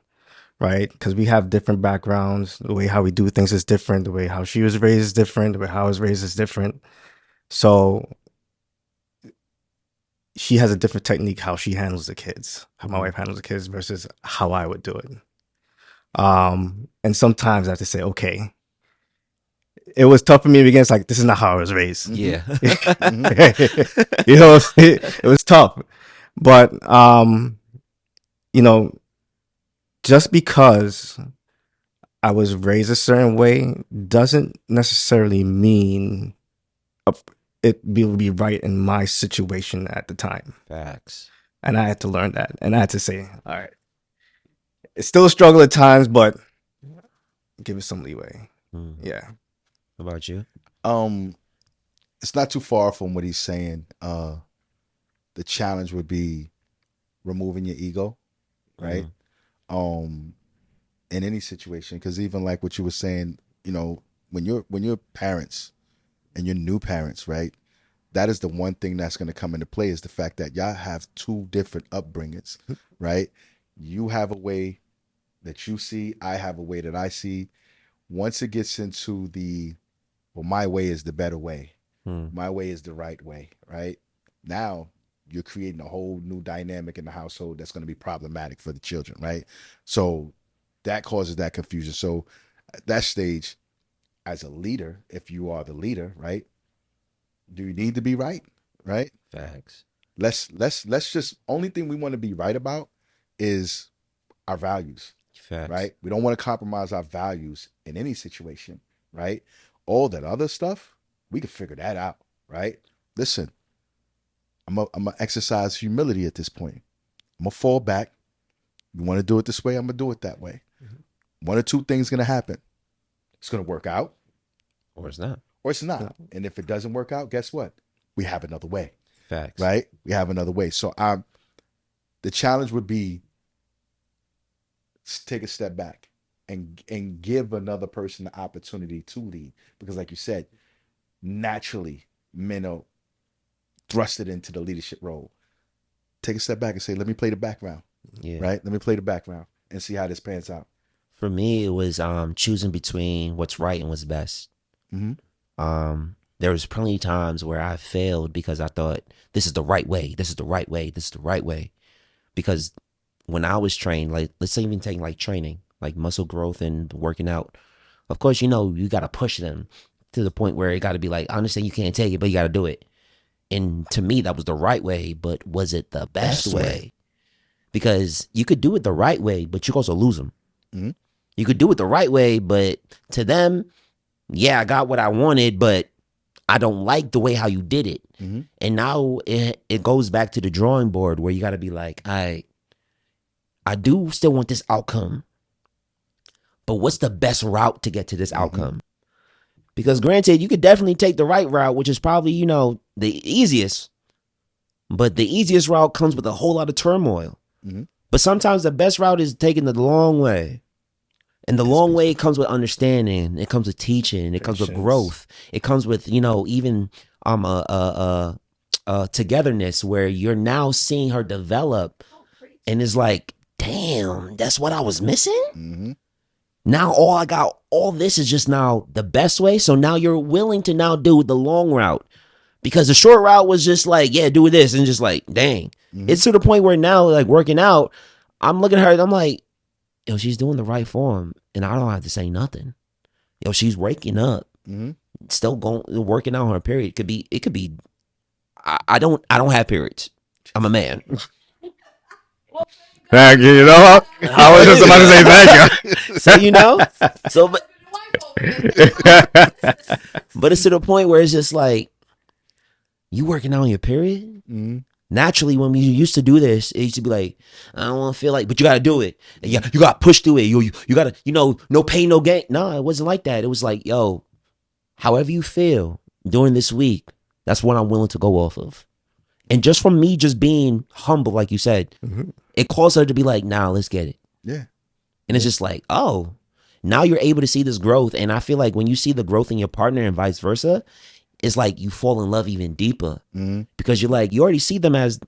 right, because we have different backgrounds, the way how we do things is different, the way how she was raised is different, the way how I was raised is different. So she has a different technique how she handles the kids, how my wife handles the kids versus how I would do it. And sometimes I have to say, okay, it was tough for me because like, this is not how I was raised. Yeah. You know, it was tough. But, just because I was raised a certain way doesn't necessarily mean it will be right in my situation at the time. Facts. And I had to learn that. And I had to say, all right, It's still a struggle at times, but give it some leeway. Mm. Yeah. What about you? It's not too far from what he's saying. The challenge would be removing your ego, right? In any situation, because even like what you were saying, when you're parents and you're new parents, right? That is the one thing that's going to come into play is the fact that y'all have two different upbringings, right? You have a way that you see, I have a way that I see. Once it gets into my way is the better way. My way is the right way, right? Now you're creating a whole new dynamic in the household that's going to be problematic for the children, right? So that causes that confusion. So at that stage, as a leader, if you are the leader, right? Do you need to be right? Right? Facts. Let's just only thing we want to be right about is our values. Facts. Right? We don't want to compromise our values in any situation, right? All that other stuff, we can figure that out, right? Listen, I'm gonna exercise humility at this point. I'm gonna fall back. You want to do it this way, I'm gonna do it that way. One or two things gonna happen. It's gonna work out, Or it's not. or it's not. And if it doesn't work out, guess what? We have another way. Facts. Right? We have another way. So the challenge would be take a step back and give another person the opportunity to lead. Because like you said, naturally men are thrusted into the leadership role. Take a step back and say, let me play the background. Yeah. Right? Let me play the background and see how this pans out. For me, it was choosing between what's right and what's best. There was plenty of times where I failed because I thought this is the right way. This is the right way. This is the right way. Because when I was trained, like let's say even taking like training, like muscle growth and working out, of course, you got to push them to the point where it got to be like, I understand you can't take it, but you got to do it. And to me, that was the right way, but was it the best way? Because you could do it the right way, but you also lose them. You could do it the right way, but to them, yeah, I got what I wanted, but I don't like the way how you did it. And now it goes back to the drawing board where you got to be like, I do still want this outcome, but what's the best route to get to this outcome? Because granted, you could definitely take the right route, which is probably, the easiest, but the easiest route comes with a whole lot of turmoil. But sometimes the best route is taking the long way. And the long way comes with understanding. It comes with teaching. It comes with growth. It comes with, even togetherness where you're now seeing her develop. And it's like, damn, that's what I was missing? Now all this is just now the best way. So now you're willing to now do the long route. Because the short route was just like, yeah, do this. And just like, dang. It's to the point where now, like working out, I'm looking at her and I'm like, yo, she's doing the right form, and I don't have to say nothing. Yo, she's waking up, still working out on her period. It could be. I don't have periods. I'm a man. Thank you. You know what? I was just about to say thank you. So but it's to the point where it's just like, you working out on your period? Naturally, when we used to do this, it used to be like, I don't want to feel like, but you got to do it. And yeah, you got to push through it. You got to, no pain, no gain. No, it wasn't like that. It was like, yo, however you feel during this week, that's what I'm willing to go off of. And just from me just being humble, like you said, it caused her to be like, nah, let's get it. Yeah. And it's just like, oh, now you're able to see this growth. And I feel like when you see the growth in your partner and vice versa, it's like you fall in love even deeper because you're like, you already see them as,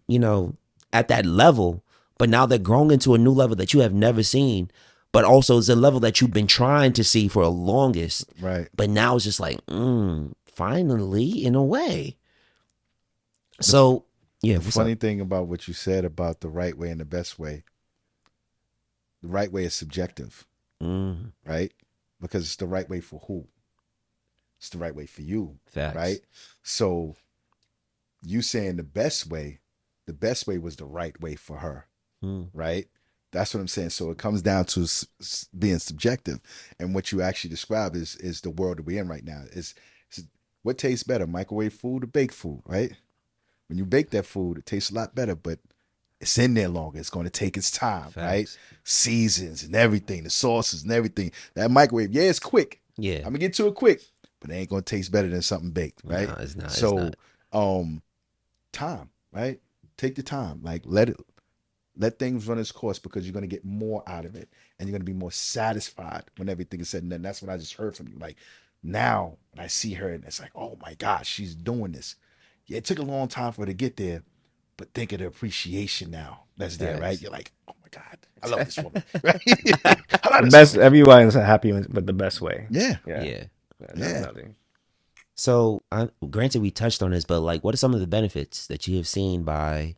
at that level, but now they're growing into a new level that you have never seen, but also it's a level that you've been trying to see for the longest. Right. But now it's just like, finally, in a way. So, yeah. The funny thing about what you said about the right way and the best way, the right way is subjective, right? Because it's the right way for who? It's the right way for you. Facts. Right? So you saying the best way was the right way for her. Right? That's what I'm saying. So it comes down to being subjective. And what you actually described is the world that we're in right now. Is what tastes better, microwave food or baked food, right? When you bake that food, it tastes a lot better, but it's in there longer. It's going to take its time, right? Facts. Seasons and everything, the sauces and everything. That microwave, yeah, it's quick. Yeah. I'm gonna get to it quick, but it ain't gonna taste better than something baked, right? No, it's not. It's So, not. time, right? Take the time, like let things run its course because you're gonna get more out of it, and you're gonna be more satisfied when everything is said and done. That's what I just heard from you. Like now, when I see her, and it's like, oh my gosh, she's doing this. Yeah, it took a long time for her to get there, but think of the appreciation now that's there, right? Facts. You're like, oh my god, I love this woman, right? I love The this best, woman. everyone's happy, but the best way. Yeah, Yeah, Yeah. Yeah. definitely. So, granted, we touched on this, but like, what are some of the benefits that you have seen by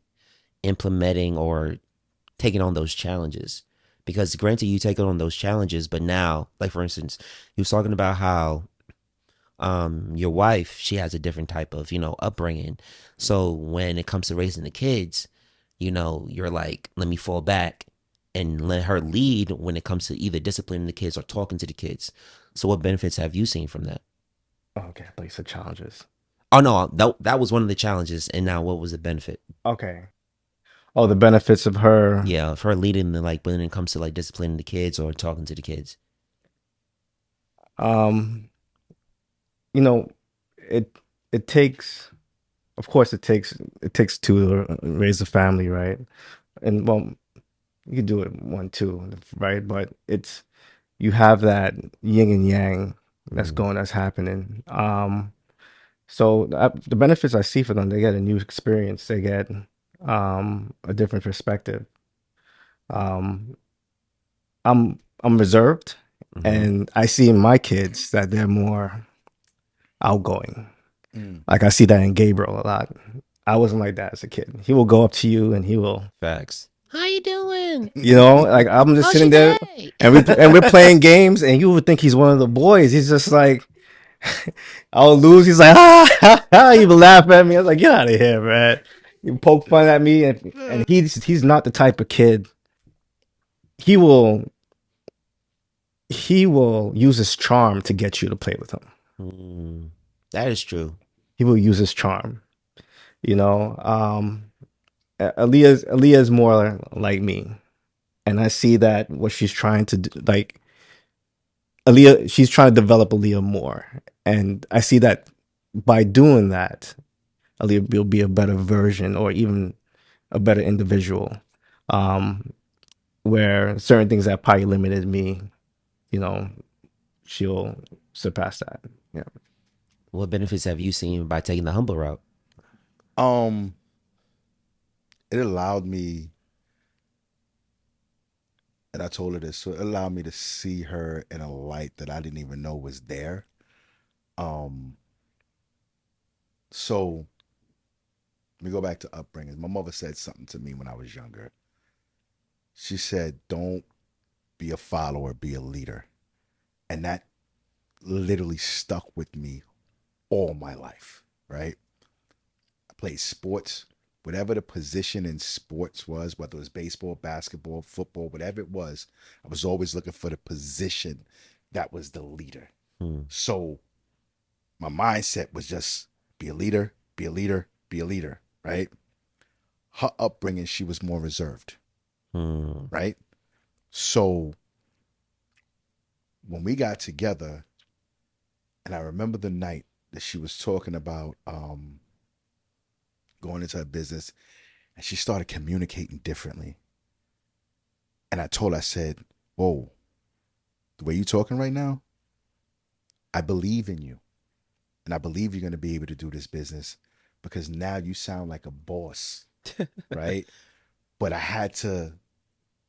implementing or taking on those challenges? Because granted, you take on those challenges, but now, like for instance, you was talking about how your wife, she has a different type of, upbringing. So when it comes to raising the kids, you're like, let me fall back and let her lead when it comes to either disciplining the kids or talking to the kids. So what benefits have you seen from that? Okay, like the challenges. Oh no, that was one of the challenges. And now what was the benefit? Okay. Oh, the benefits of her. Yeah, of her leading the, like, when it comes to like disciplining the kids or talking to the kids. Um, you know, it it takes, of course, it takes two to raise a family, right? And well, you could do it one, two, right? But you have that yin and yang that's happening. So the benefits I see for them, they get a new experience, they get a different perspective. Um, I'm reserved, Mm-hmm. and I see in my kids that they're more outgoing. Mm. Like I see that in Gabriel a lot. I wasn't like that as a kid. He will go up to you and he will, Facts. How you doing? like I'm just How's sitting your there day? and we're playing games, and you would think he's one of the boys. He's just like, I'll lose. He's like, he would laugh at me. I was like, get out of here, man. You poke fun at me, and he's not the type of kid. He will use his charm to get you to play with him. That is true. He will use his charm. You know, Aaliyah's more like me, and I see that what she's trying to do, like Aaliyah, she's trying to develop Aaliyah more, and I see that by doing that, Aaliyah will be a better version or even a better individual. Um, where certain things that probably limited me, you know, she'll surpass that. Yeah. What benefits have you seen by taking the humble route? Um, it allowed me, and I told her this, so it allowed me to see her in a light that I didn't even know was there. Um, so let me go back to upbringing. My mother said something to me when I was younger. She said, "Don't be a follower, be a leader," and that literally stuck with me all my life. Right? I played sports, whatever the position in sports was, whether it was baseball, basketball, football, whatever it was, I was always looking for the position that was the leader. So my mindset was just be a leader, be a leader, be a leader, right? Her upbringing, she was more reserved, right? So when we got together, and I remember the night that she was talking about going into her business, and she started communicating differently. And I told her, I said, whoa, the way you're talking right now, I believe in you. And I believe you're going to be able to do this business because now you sound like a boss, right? But I had to,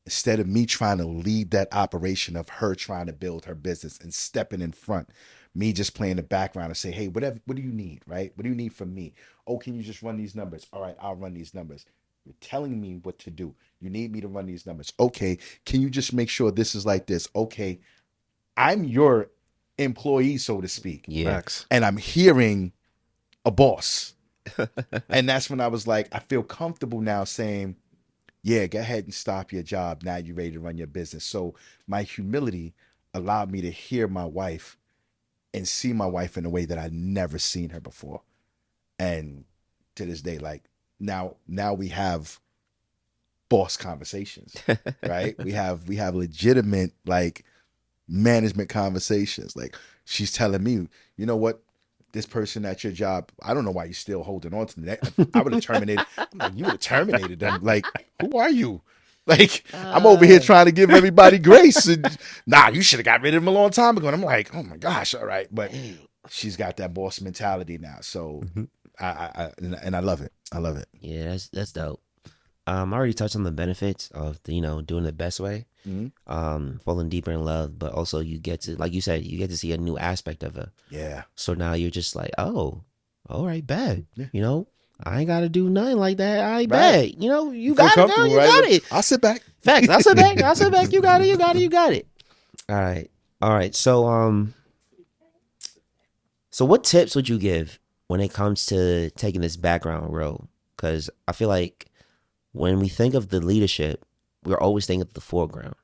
instead of me trying to lead that operation of her trying to build her business and stepping in front, me just playing the background and say, hey, whatever, what do you need, right? What do you need from me? Oh, can you just run these numbers? All right, I'll run these numbers. You're telling me what to do. You need me to run these numbers. Okay, can you just make sure this is like this? Okay, I'm your employee, so to speak. Yeah. Facts. And I'm hearing a boss. And that's when I was like, I feel comfortable now saying, yeah, go ahead and stop your job. Now you're ready to run your business. So my humility allowed me to hear my wife and see my wife in a way that I'd never seen her before. And to this day, like now we have boss conversations, right? We have legitimate like management conversations. Like she's telling me, you know what? This person at your job, I don't know why you're still holding on to that. I would have terminated. I'm like, you would have terminated them. Like, who are you? Like, I'm over here trying to give everybody grace. And, nah, you should have got rid of them a long time ago. And I'm like, oh my gosh, all right. But she's got that boss mentality now. So and I love it. I love it. Yeah, that's dope. I already touched on the benefits of doing it the best way. Falling deeper in love, but also you get to, like you said, you get to see a new aspect of it. Yeah. So now you're just like, oh, all right, bad. Yeah. I ain't gotta do nothing like that. I ain't Right. bad. You Feel got it, girl. comfortable, You right? got it. I'll sit back. Facts. I'll sit back. I'll sit back. You got it. You got it. You got it. All right. So what tips would you give when it comes to taking this background role? Because I feel like when we think of the leadership, we're always thinking of the foreground.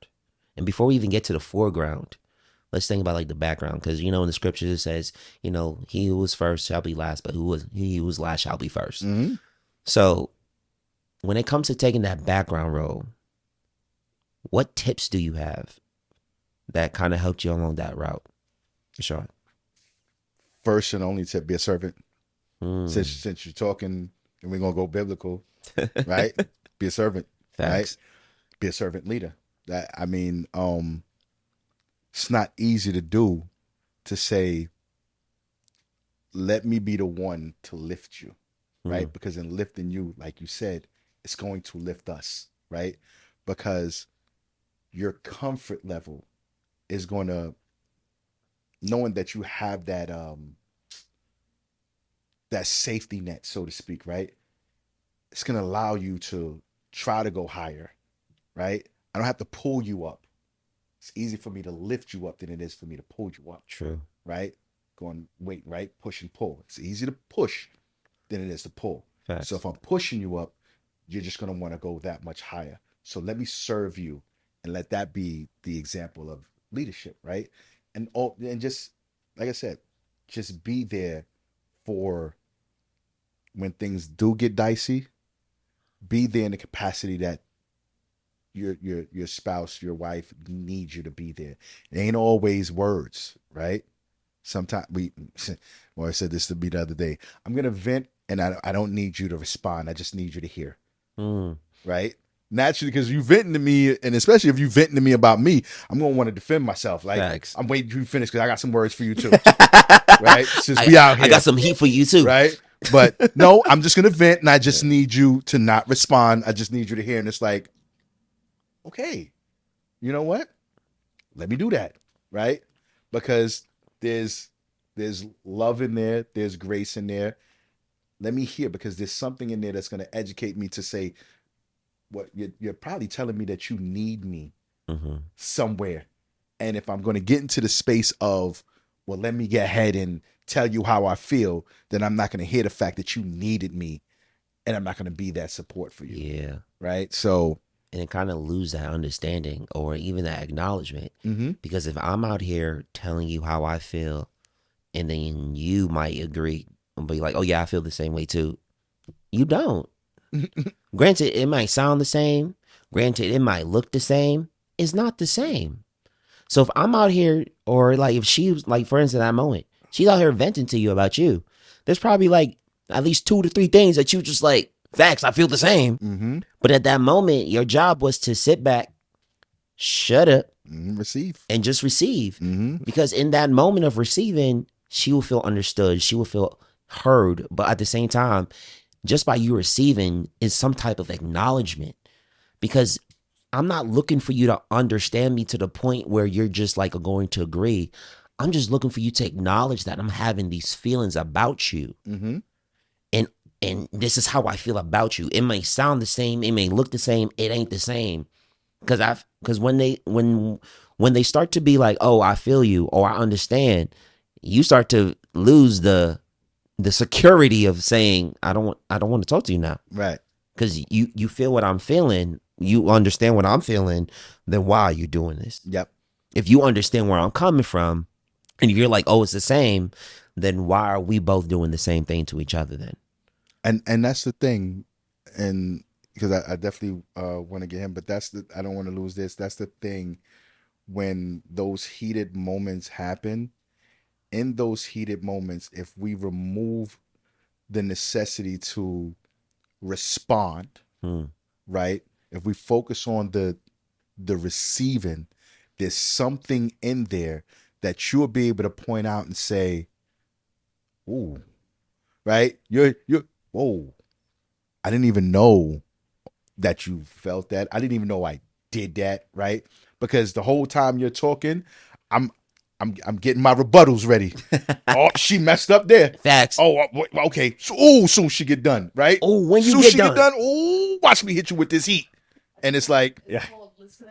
And before we even get to the foreground, let's think about like the background. Because, in the scriptures it says, he who was first shall be last, but he who was last shall be 1st. Mm-hmm. So when it comes to taking that background role, what tips do you have that kind of helped you along that route? Sure. First and only tip: be a servant. Since you're talking, and we're gonna go biblical, right? Be a servant. Facts. Right? Be a servant leader. It's not easy to do. To say, let me be the one to lift you, right? Because in lifting you, like you said, it's going to lift us, right? Because your comfort level is going to, knowing that you have that that safety net, so to speak, right? It's going to allow you to try to go higher, right? I don't have to pull you up. It's easy for me to lift you up than it is for me to pull you up. True. Right? Wait, right? Push and pull. It's easier to push than it is to pull. Facts. So if I'm pushing you up, you're just going to want to go that much higher. So let me serve you and let that be the example of leadership, right? And just, like I said, just be there for when things do get dicey. Be there in the capacity that your spouse, your wife needs you to be there. It ain't always words, right? Sometimes I said this to me the other day. I'm gonna vent, and I don't need you to respond. I just need you to hear, right? Naturally, because you venting to me, and especially if you venting to me about me, I'm gonna want to defend myself. Like, Facts. I'm waiting to finish because I got some words for you too, right? Since we out here, I got some heat for you too, right? But no, I'm just gonna vent, and I just need you to not respond. I just need you to hear, and it's like, okay, you know what? Let me do that, right? Because there's love in there, there's grace in there. Let me hear, because there's something in there that's going to educate me to say, what you're probably telling me that you need me somewhere. And if I'm going to get into the space of, well, let me get ahead and tell you how I feel, then I'm not going to hear the fact that you needed me, and I'm not going to be that support for you. Yeah. Right? So, and it kind of lose that understanding or even that acknowledgement. Because if I'm out here telling you how I feel, and then you might agree and be like, oh yeah, I feel the same way too. You don't. Granted, it might sound the same. Granted, it might look the same. It's not the same. So if I'm out here, or like if she was, like for instance, that moment, she's out here venting to you about you, there's probably like at least 2 to 3 things that you just like, facts, I feel the same. But at that moment, your job was to sit back, shut up, receive, and just receive. Because in that moment of receiving, she will feel understood. She will feel heard. But at the same time, just by you receiving is some type of acknowledgement. Because I'm not looking for you to understand me to the point where you're just like going to agree. I'm just looking for you to acknowledge that I'm having these feelings about you. And this is how I feel about you. It may sound the same. It may look the same. It ain't the same. Because when they start to be like, oh, I feel you, or I understand, you start to lose the security of saying, I don't want to talk to you now. Right. Because you feel what I'm feeling. You understand what I'm feeling. Then why are you doing this? Yep. If you understand where I'm coming from, and you're like, oh, it's the same, then why are we both doing the same thing to each other then? And that's the thing. And because I definitely want to get him, but I don't want to lose this. That's the thing. When those heated moments happen, in those heated moments, if we remove the necessity to respond, Hmm. right? If we focus on the receiving, there's something in there that you'll be able to point out and say, "Ooh," right? You're whoa. I didn't even know that you felt that. I didn't even know I did that, right? Because the whole time you're talking, I'm I'm getting my rebuttals ready. Oh, she messed up there. Facts. Oh, okay. So, soon she get done, right? Oh, when you Soon get she get done. done. Oh, watch me hit you with this heat. And it's like, Yeah. Called listening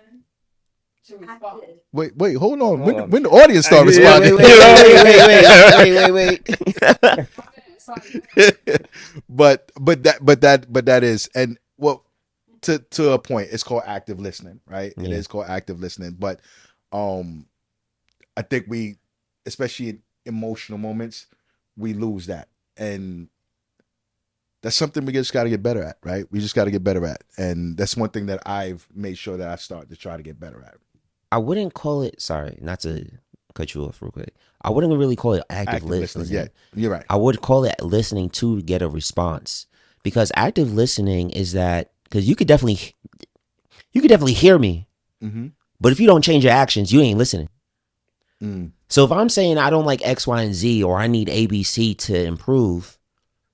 to respond. wait, hold on. Hold on. When the audience start Yeah, responding, My bad, sorry. but that is, and well, to a point, it's called active listening, right? It Yeah. is called active listening, but um, I think we, especially in emotional moments, we lose that, and that's something we just got to get better at, right? We just got to get better at, and that's one thing that I've made sure that I start to try to get better at. I wouldn't call it. Sorry, not to cut you off real quick. I wouldn't really call it active listening. Yeah, you're right. I would call it listening to get a response, because active listening is that, because you could definitely hear me, Mm-hmm. but if you don't change your actions, you ain't listening. Mm. So if I'm saying I don't like X, Y, and Z, or I need ABC to improve,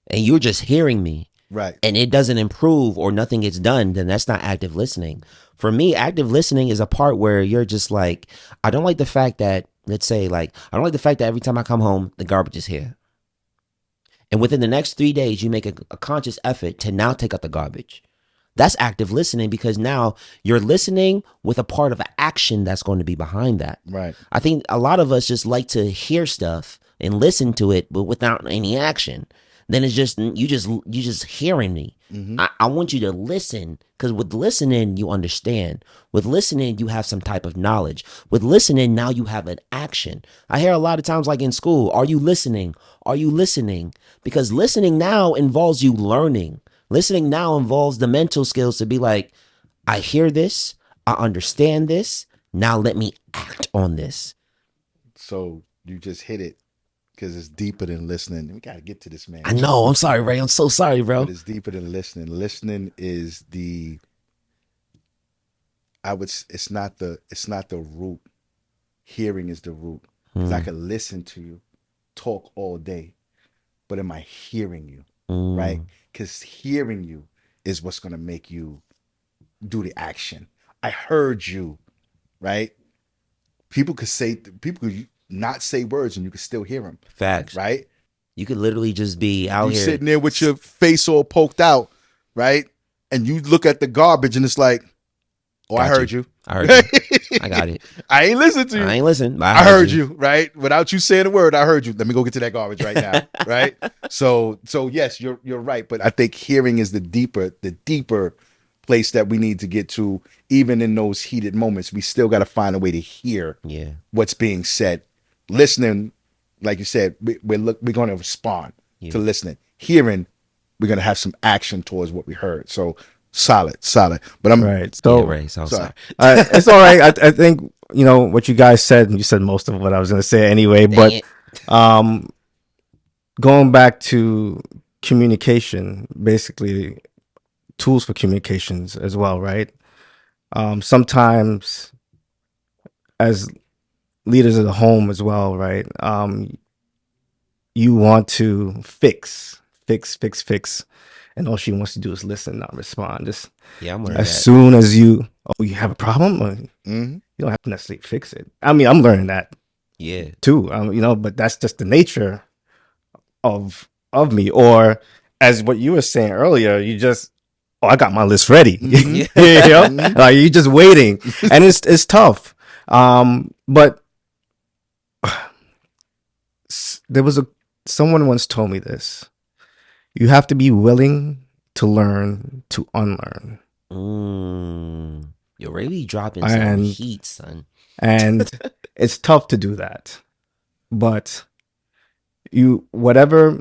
and you're just hearing me, Right. and it doesn't improve or nothing gets done, then that's not active listening. For me, active listening is a part where you're just like, I don't like the fact that, let's say, like, I don't like the fact that every time I come home, the garbage is here. And within the next 3 days, you make a conscious effort to now take out the garbage. That's active listening, because now you're listening with a part of an action that's going to be behind that. Right. I think a lot of us just like to hear stuff and listen to it, but without any action. Then it's just you just hearing me. Mm-hmm. I want you to listen, because with listening you understand. With listening you have some type of knowledge. With listening now you have an action. I hear a lot of times, like in school, are you listening? Are you listening? Because listening now involves you learning. Listening now involves the mental skills to be like, I hear this, I understand this. Now let me act on this. So you just hit it, because it's deeper than listening. We gotta get to this, man. I know. I'm sorry, Ray. I'm so sorry, bro. But it's deeper than listening. Listening is it's not the root. Hearing is the root. Because I could listen to you talk all day, but am I hearing you? Right? Because hearing you is what's gonna make you do the action. I heard you, right? People could not say words and you could still hear them, Facts. right? You could literally just be out You here. sitting there with your face all poked out, right? And you look at the garbage and it's like, oh, I Got heard you. I heard you. I got it. I ain't listened to you. I ain't listen. But I heard you, right? Without you saying a word, I heard you. Let me go get to that garbage right now, right? So yes, you're right, but I think hearing is the deeper place that we need to get to. Even in those heated moments, we still got to find a way to hear Yeah. what's being said. Listening, like you said, we're going to respond to listening. Hearing, we're going to have some action towards what we heard. So solid. But I'm Right. So Yeah, Ray. So I'm sorry. it's all right. I think what you guys said. You said most of what I was going to say anyway. Dang But it. going back to communication, basically tools for communications as well, right? Sometimes as leaders of the home as well, right? You want to fix, and all she wants to do is listen, not respond. Just Yeah, I'm learning as that. soon as you have a problem, Mhm. you don't have to necessarily fix it. I mean, I'm learning that Yeah. too. But that's just the nature of me. Or as what you were saying earlier, you just, I got my list ready. Mhm. You know? Like you're just waiting, and it's tough. But there was someone once told me this: you have to be willing to learn to unlearn. You're really dropping some And- heat, son. And it's tough to do that, but you have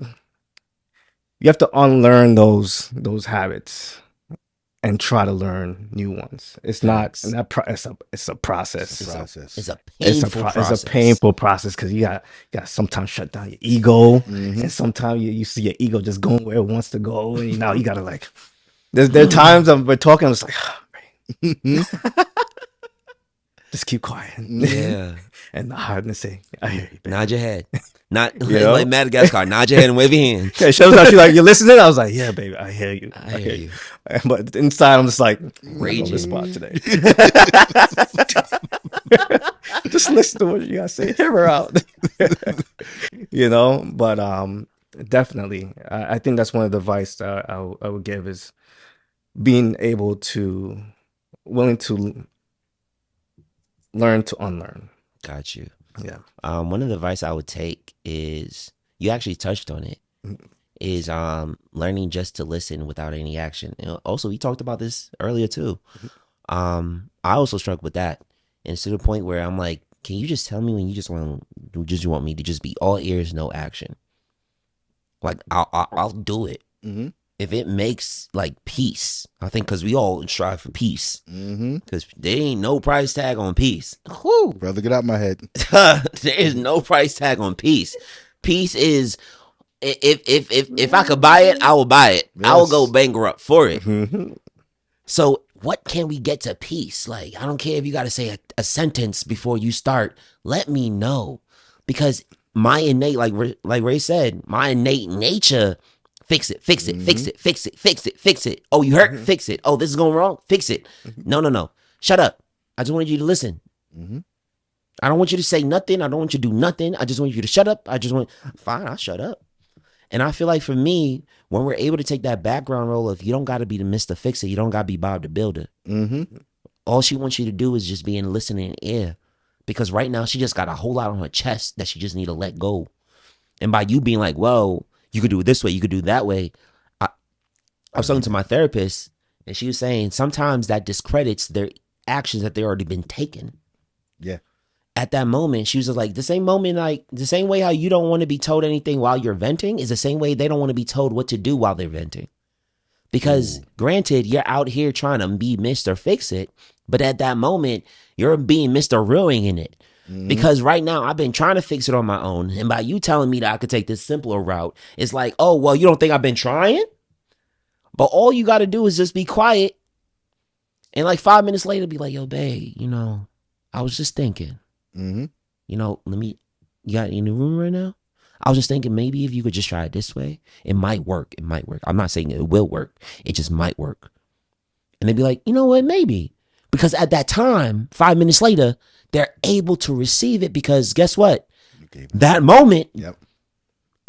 to unlearn those habits, and try to learn new ones. It's Facts. not it's a process. It's a process. It's a It's painful process. it's a painful process because you got sometimes shut down your ego, Mhm. and sometimes you see your ego just going where it wants to go, and you gotta like. There are times we're talking, I'm just like, just keep quiet. Yeah. And the hardness say, I hear you, baby. Nod your head. Not You know? like Madagascar. Nod your head and wave your hand. Yeah, shows up. She's like, you listening? I was like, yeah, baby, I hear you. I hear you. But inside, I'm just like, raging Raging. this spot today. Just listen to what you gotta say. Hear her out. But definitely, I think that's one of the advice that I would give is being willing to learn to unlearn. Got you. Yeah. One of the advice I would take is, you actually touched on it, is learning just to listen without any action. Also, we talked about this earlier too. I also struggle with that, and it's to the point where I'm like, can you just tell me when you want me to just be all ears, no action? Like I'll do it if it makes like peace. I think because we all strive for peace, because there ain't no price tag on peace. Whew. Brother, get out my head. There is no price tag on peace. Peace is, if I could buy it, I will buy it. I will go bankrupt for it. So what can we get to peace? Like, I don't care if you got to say a sentence before you start. Let me know, because my innate, like Ray said, my innate nature, fix it. Oh, you hurt? Fix it. Oh, this is going wrong? Fix it. No. Shut up. I just wanted you to listen. I don't want you to say nothing. I don't want you to do nothing. I just want you to shut up. Fine, I'll shut up. And I feel like for me, when we're able to take that background role of, you don't got to be the Mr. Fix-It, you don't got to be Bob the Builder. All she wants you to do is just be in listening ear. Because right now, she just got a whole lot on her chest that she just need to let go. And by you being like, whoa, you could do it this way, you could do it that way. I was talking to my therapist, and she was saying sometimes that discredits their actions that they already been taken. Yeah. At that moment, she was just like, the same way how you don't want to be told anything while you're venting is the same way they don't want to be told what to do while they're venting. Because granted, you're out here trying to be Mr. Fix-It, but at that moment, you're being Mr. Ruining it. Because right now, I've been trying to fix it on my own. And by you telling me that I could take this simpler route, it's like, oh, well, you don't think I've been trying? But all you got to do is just be quiet. And like 5 minutes later, be like, yo, babe, I was just thinking. You got in the room right now? I was just thinking, maybe if you could just try it this way, it might work. I'm not saying it will work. It just might work. And they'd be like, you know what? Maybe. Because at that time, 5 minutes later, they're able to receive it, because guess what? That moment,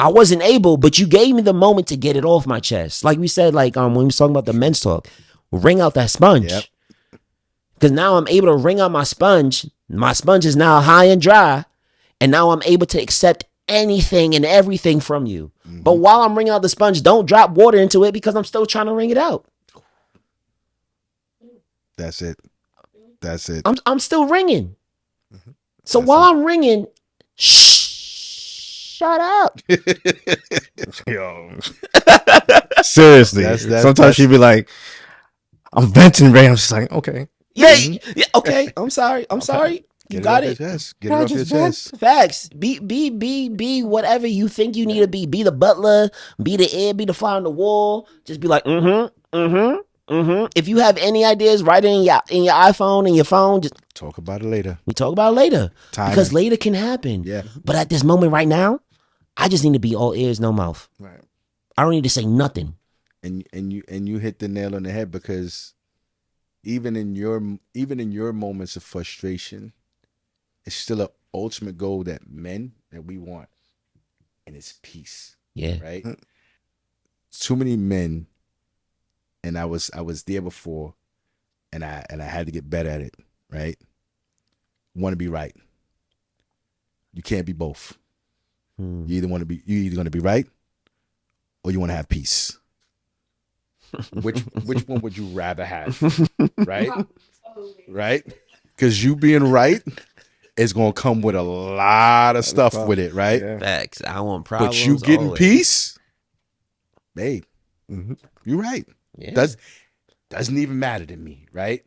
I wasn't able, but you gave me the moment to get it off my chest. Like we said, like when we was talking about the men's talk, wring out that sponge. Because now I'm able to wring out my sponge. My sponge is now high and dry. And now I'm able to accept anything and everything from you. But while I'm wringing out the sponge, don't drop water into it, because I'm still trying to wring it out. That's it. I'm still wringing. So while I'm wringing, shut up. Yo. Seriously. Sometimes she'd be like, I'm venting, Ray. I'm just like, okay. Yeah, okay. I'm sorry. You got it. Get it off your chest. Facts. Be whatever you think you need to be. Be the butler. Be the ear. Be the fly on the wall. Just be like, If you have any ideas, write it in your iPhone, in your phone. Just talk about it later. We talk about it later. Timing. Because later can happen. Yeah. But at this moment right now, I just need to be all ears, no mouth. Right. I don't need to say nothing. And you hit the nail on the head, because even in your moments of frustration, it's still an ultimate goal that we want, and it's peace. Yeah. Right. Too many men, and I was there before, and I had to get better at it. Right. Want to be right. You can't be both. You either going to be right, or you want to have peace. Which one would you rather have? Right? Right? Because you being right is going to come with a lot of stuff with it, right? Yeah. Facts. I want problems. But you getting always. peace, babe, you're right. Yeah. Doesn't even matter to me, right?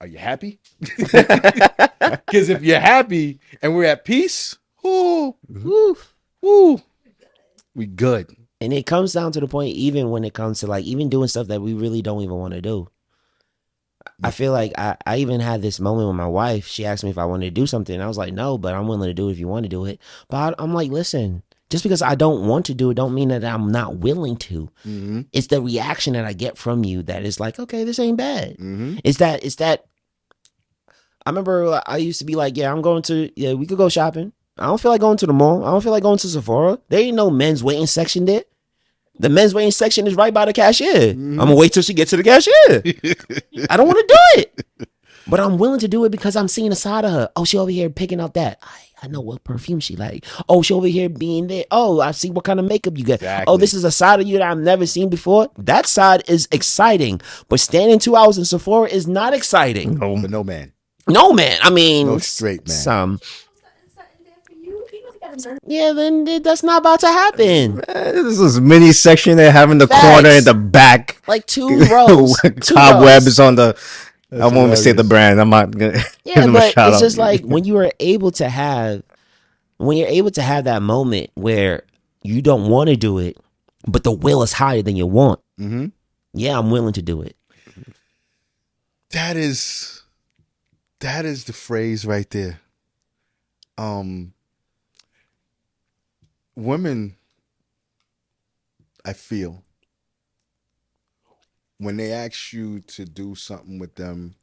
Are you happy? Because if you're happy and we're at peace, ooh, Woo. ooh, we good. And it comes down to the point, even when it comes to like even doing stuff that we really don't even want to do. I feel like I even had this moment with my wife. She asked me if I wanted to do something. I was like, no, but I'm willing to do it if you want to do it. But I'm like, listen, just because I don't want to do it don't mean that I'm not willing to. Mm-hmm. It's the reaction that I get from you that is like, okay, this ain't bad. Mm-hmm. It's that I remember I used to be like, yeah, we could go shopping. I don't feel like going to the mall. I don't feel like going to Sephora. There ain't no men's waiting section there. The men's waiting section is right by the cashier. I'm gonna wait till she gets to the cashier. I don't want to do it, but I'm willing to do it because I'm seeing a side of her. Oh, she over here picking up that. I know what perfume she like. Oh, she over here being there. Oh, I see what kind of makeup you get. Exactly. Oh, this is a side of you that I've never seen before. That side is exciting, but standing 2 hours in Sephora is not exciting. No. But no man. No, man. I mean, No straight man. Something there for you. You know, you gotta learn. Yeah, then that's not about to happen. This is mini section they have in the corner in the back. Like 2 rows. 2 Cobwebs rows. on the. That's I won't even say the hilarious. brand. I'm not gonna give Yeah, them a but shout it's out. just like when you're able to have that moment where you don't want to do it, but the will is higher than your want. Mm-hmm. Yeah, I'm willing to do it. That is the phrase right there. Women, I feel, when they ask you to do something with them,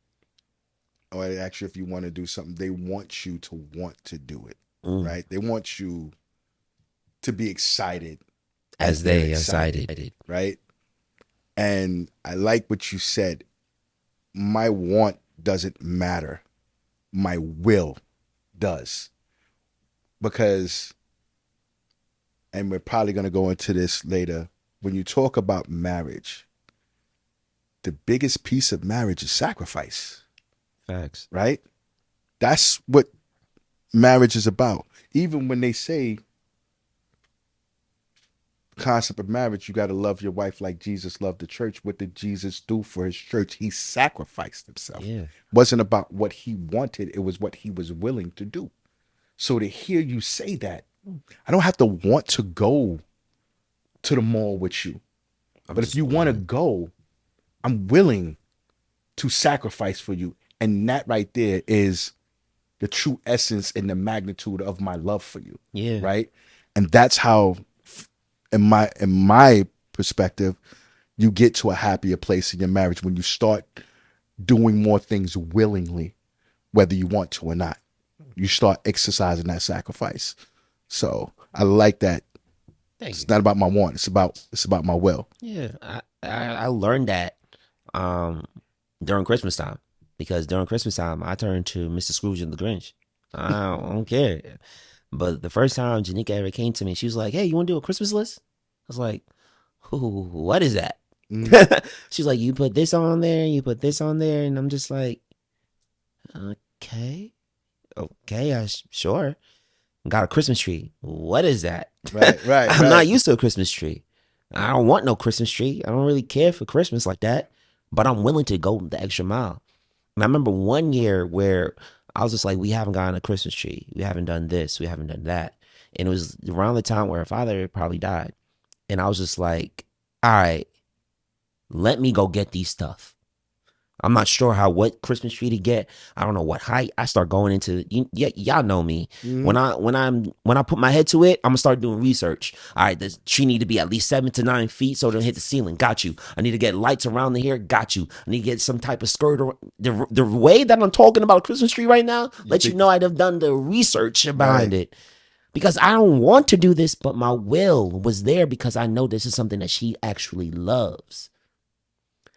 or they ask you if you want to do something, they want you to want to do it, right? They want you to be excited As they're they excited. right? And I like what you said. My want doesn't matter. My will does. Because, and we're probably going to go into this later, when you talk about marriage, the biggest piece of marriage is sacrifice, Facts. right? That's what marriage is about. Even when they say concept of marriage, you got to love your wife like Jesus loved the church. What did Jesus do for his church? He sacrificed himself. Yeah. It wasn't about what he wanted, it was what he was willing to do. So to hear you say that, I don't have to want to go to the mall with you. But if you want to go, I'm willing to sacrifice for you. And that right there is the true essence and the magnitude of my love for you. Yeah. Right? And that's how, in my perspective, you get to a happier place in your marriage when you start doing more things willingly, whether you want to or not. You start exercising that sacrifice. So I like that. Thank It's you. not about my want. It's about my will. Yeah. I learned that during Christmas time. Because during Christmas time, I turned to Mr. Scrooge and the Grinch. I don't care. But the first time Janika ever came to me, she was like, hey, you want to do a Christmas list? I was like, ooh, what is that? She's like, you put this on there, you put this on there. And I'm just like, okay, sure. Got a Christmas tree. What is that? Right. I'm not used to a Christmas tree. I don't want no Christmas tree. I don't really care for Christmas like that. But I'm willing to go the extra mile. And I remember one year where I was just like, we haven't gotten a Christmas tree. We haven't done this. We haven't done that. And it was around the time where her father probably died. And I was just like, all right, let me go get these stuff. I'm not sure what Christmas tree to get. I don't know what height. I start going into, y'all know me. When I put my head to it, I'm gonna start doing research. All right, the tree need to be at least 7 to 9 feet so it don't hit the ceiling. Got you. I need to get lights around the hair. Got you. I need to get some type of skirt. The way that I'm talking about a Christmas tree right now, let you know I'd have done the research behind it. Because I don't want to do this, but my will was there because I know this is something that she actually loves.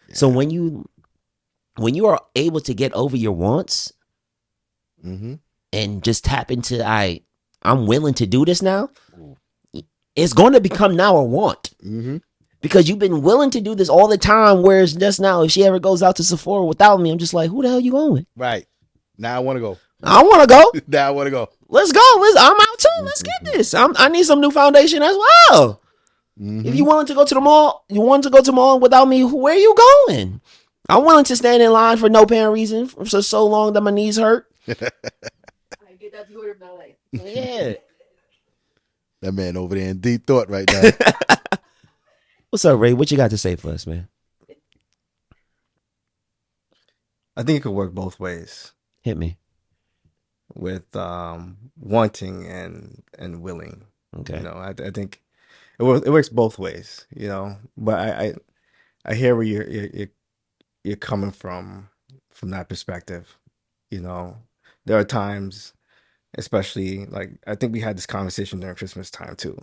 Yeah. So when you are able to get over your wants and just tap into, I'm willing to do this now, it's going to become now a want. Because you've been willing to do this all the time, whereas just now, if she ever goes out to Sephora without me, I'm just like, who the hell you going with? Right. Now I want to go. I want to go. Now I want to go. Let's go. I'm out too. Let's get this. I need some new foundation as well. If you willing to go to the mall, without me, where are you going? I'm willing to stand in line for no apparent reason for so long that my knees hurt. I get that watermelon. Yeah. That man over there in deep thought right now. What's up, Ray? What you got to say for us, man? I think it could work both ways Hit me. with wanting and willing. Okay. You know, I think it works both ways. You know, but I hear where you're coming from that perspective. You know, there are times, especially like I think we had this conversation during Christmas time too.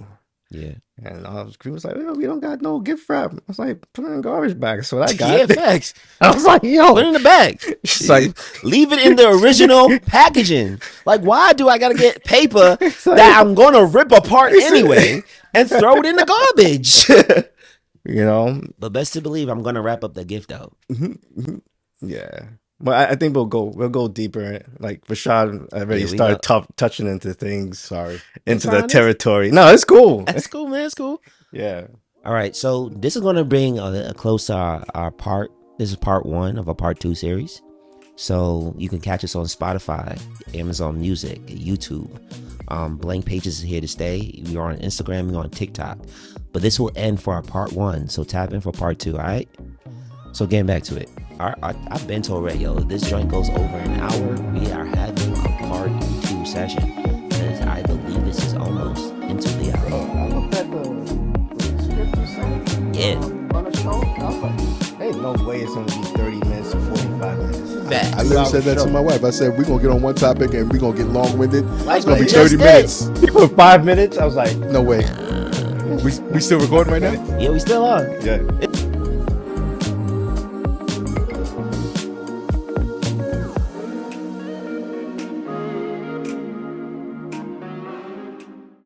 Yeah. And Cream was like, "Oh, we don't got no gift wrap." I was like, "Put it in a garbage bag." That's what I got. Yeah, facts. I was like, "Yo, Put it in the bag. She's like, Leave it in the original packaging. Like, why do I gotta get paper It's like- that I'm gonna rip apart anyway and throw it in the garbage? you know, But best to believe I'm gonna wrap up the gift though. yeah." But I think we'll go deeper. Like Rashad already Yeah, we started touching into things, Sorry. into fine, the it's- territory. No, it's cool. That's cool, man. That's cool. Yeah. All right, so this is gonna bring a close to our part. This is part 1 of a part 2 series. So you can catch us on Spotify, Amazon Music, YouTube. Blank Pages is here to stay. We are on Instagram, we're on TikTok. But this will end for our part 1. So tap in for part 2, all right? So getting back to it. I've been told already, yo, this joint goes over an hour. We are having a part 2 session. Because I believe this is almost into the hour. I looked at the script you sent. Yeah. On the show. I was like, "Hey, no way it's gonna be 30 minutes or 45 minutes." Facts. I literally said that to my wife. I said, we're going to get on one topic and we're going to get long-winded. Like It's going to we be just 30 did. minutes. For 5 minutes, I was like, No way. We still recording right now? Yeah, we still are. "Yeah."